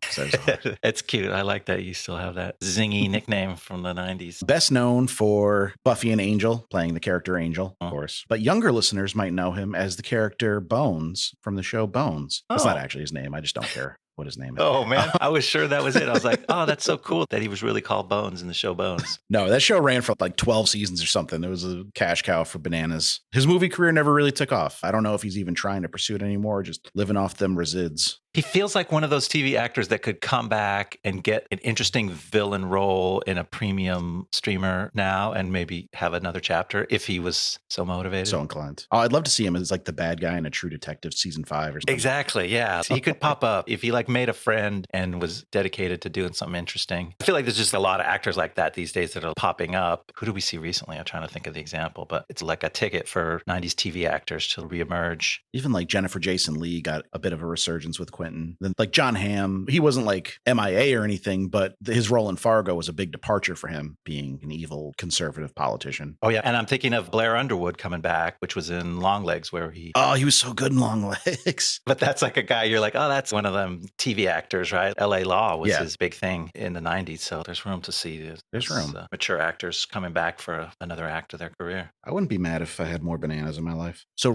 It's cute. I like that you still have that zingy nickname from the 90s. Best known for Buffy and Angel, playing the character Angel, of course. But younger listeners might know him as the character Bones from the show Bones. That's not actually his name. I just don't care what his name is. Oh, man. I was sure that was it. I was like, oh, that's so cool that he was really called Bones in the show Bones. No, that show ran for like 12 seasons or something. It was a cash cow for Boreanaz. His movie career never really took off. I don't know if he's even trying to pursue it anymore, just living off them resids. He feels like one of those TV actors that could come back and get an interesting villain role in a premium streamer now and maybe have another chapter if he was so motivated. So inclined. Oh, I'd love to see him as like the bad guy in a True Detective season 5 or something. Exactly. Yeah. He could pop up if he like made a friend and was dedicated to doing something interesting. I feel like there's just a lot of actors like that these days that are popping up. Who do we see recently? I'm trying to think of the example, but it's like a ticket for 90s TV actors to reemerge. Even like Jennifer Jason Leigh got a bit of a resurgence with Quentin. Then like John Hamm, he wasn't like MIA or anything, but his role in Fargo was a big departure for him, being an evil conservative politician. Oh yeah, and I'm thinking of Blair Underwood coming back, which was in Longlegs, where he was so good in Longlegs. But that's like a guy you're like, oh, that's one of them TV actors, right? L.A. Law was his big thing in the 90s, so there's room to see there's room. Mature actors coming back for another act of their career. I wouldn't be mad if I had more Boreanaz in my life. So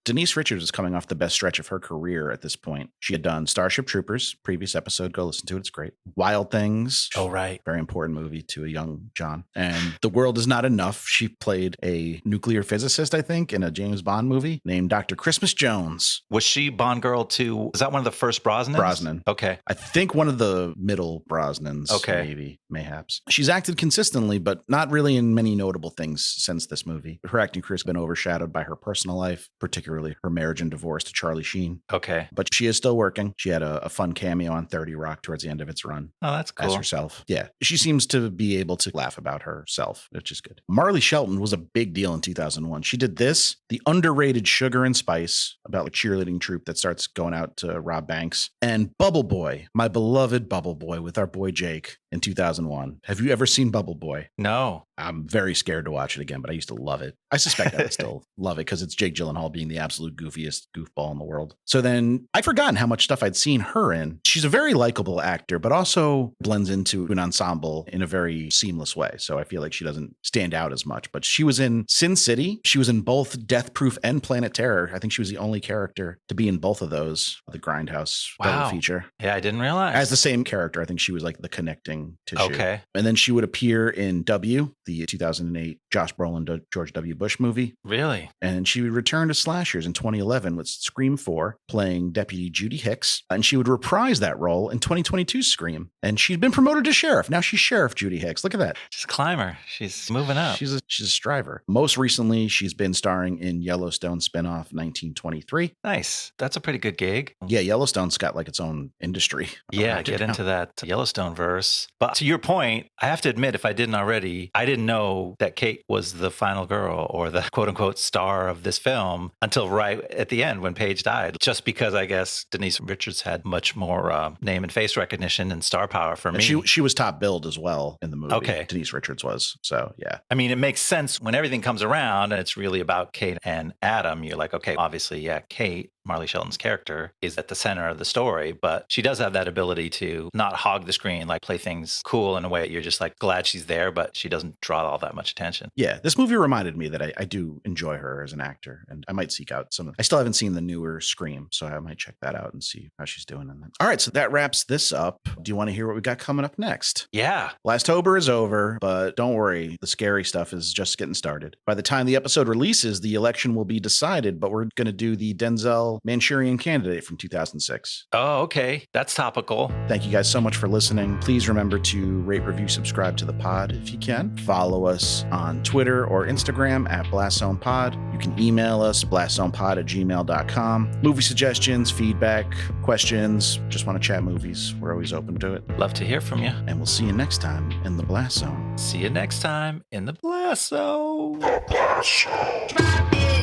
Denise Richards is coming off the best stretch of her career at this point. She had done Starship Troopers, previous episode, go listen to it, it's great. Wild Things. Oh, right. Very important movie to a young John. And The World Is Not Enough. She played a nuclear physicist, I think, in a James Bond movie named Dr. Christmas Jones. Was she Bond girl too? Was that one of the first Brosnans? Brosnan. Okay. I think one of the middle Brosnans. Okay. Maybe, mayhaps. She's acted consistently, but not really in many notable things since this movie. Her acting career has been overshadowed by her personal life, particularly her marriage and divorce to Charlie Sheen. Okay. But she is still working. She had a fun cameo on 30 Rock towards the end of its run. Oh, that's cool. As herself. Yeah. She seems to be able to laugh about herself, which is good. Marley Shelton was a big deal in 2001. She did this, the underrated Sugar and Spice, about a cheerleading troupe that starts going out to rob banks, and Bubble Boy, my beloved Bubble Boy with our boy Jake in 2001. Have you ever seen Bubble Boy? No. I'm very scared to watch it again, but I used to love it. I suspect I would still love it because it's Jake Gyllenhaal being the absolute goofiest goofball in the world. So then I'd forgotten how much stuff I'd seen her in. She's a very likable actor, but also blends into an ensemble in a very seamless way. So I feel like she doesn't stand out as much. But she was in Sin City. She was in both Death Proof and Planet Terror. I think she was the only character to be in both of those, the Grindhouse double feature. Yeah, I didn't realize. As the same character, I think she was like the connecting tissue. Okay. And then she would appear in W, the 2008 Josh Brolin, George W. Bush movie. Really? And she would return to slashers in 2011 with Scream 4, playing Deputy Judy Judy Hicks, and she would reprise that role in 2022's Scream. And she'd been promoted to sheriff. Now she's Sheriff Judy Hicks. Look at that. She's a climber. She's moving up. She's a striver. Most recently, she's been starring in Yellowstone spinoff 1923. Nice. That's a pretty good gig. Yeah, Yellowstone's got like its own industry. Yeah, get into that Yellowstone verse. But to your point, I have to admit, if I didn't already, I didn't know that Kate was the final girl or the quote unquote star of this film until right at the end when Paige died. Just because I guess Denise Richards had much more name and face recognition and star power for me. She was top billed as well in the movie. Okay. Denise Richards was. So, yeah. I mean, it makes sense when everything comes around and it's really about Kate and Adam. You're like, okay, obviously, yeah, Kate, Marley Shelton's character, is at the center of the story, but she does have that ability to not hog the screen, like play things cool in a way that you're just like glad she's there, but she doesn't draw all that much attention. Yeah, this movie reminded me that I do enjoy her as an actor, and I might seek out some of. I still haven't seen the newer Scream, so I might check that out and see how she's doing in that. All right, so that wraps this up. Do you want to hear what we got coming up next? Yeah. Blasttober is over, but don't worry, the scary stuff is just getting started. By the time the episode releases, the election will be decided, but we're going to do the Denzel Manchurian Candidate from 2006. Oh, okay. That's topical. Thank you guys so much for listening. Please remember to rate, review, subscribe to the pod if you can. Follow us on Twitter or Instagram at BlastZonePod. You can email us, blastzonepod@gmail.com. Movie suggestions, feedback, questions, just want to chat movies. We're always open to it. Love to hear from you. And we'll see you next time in the Blast Zone. See you next time in the Blast Zone. Blast Zone.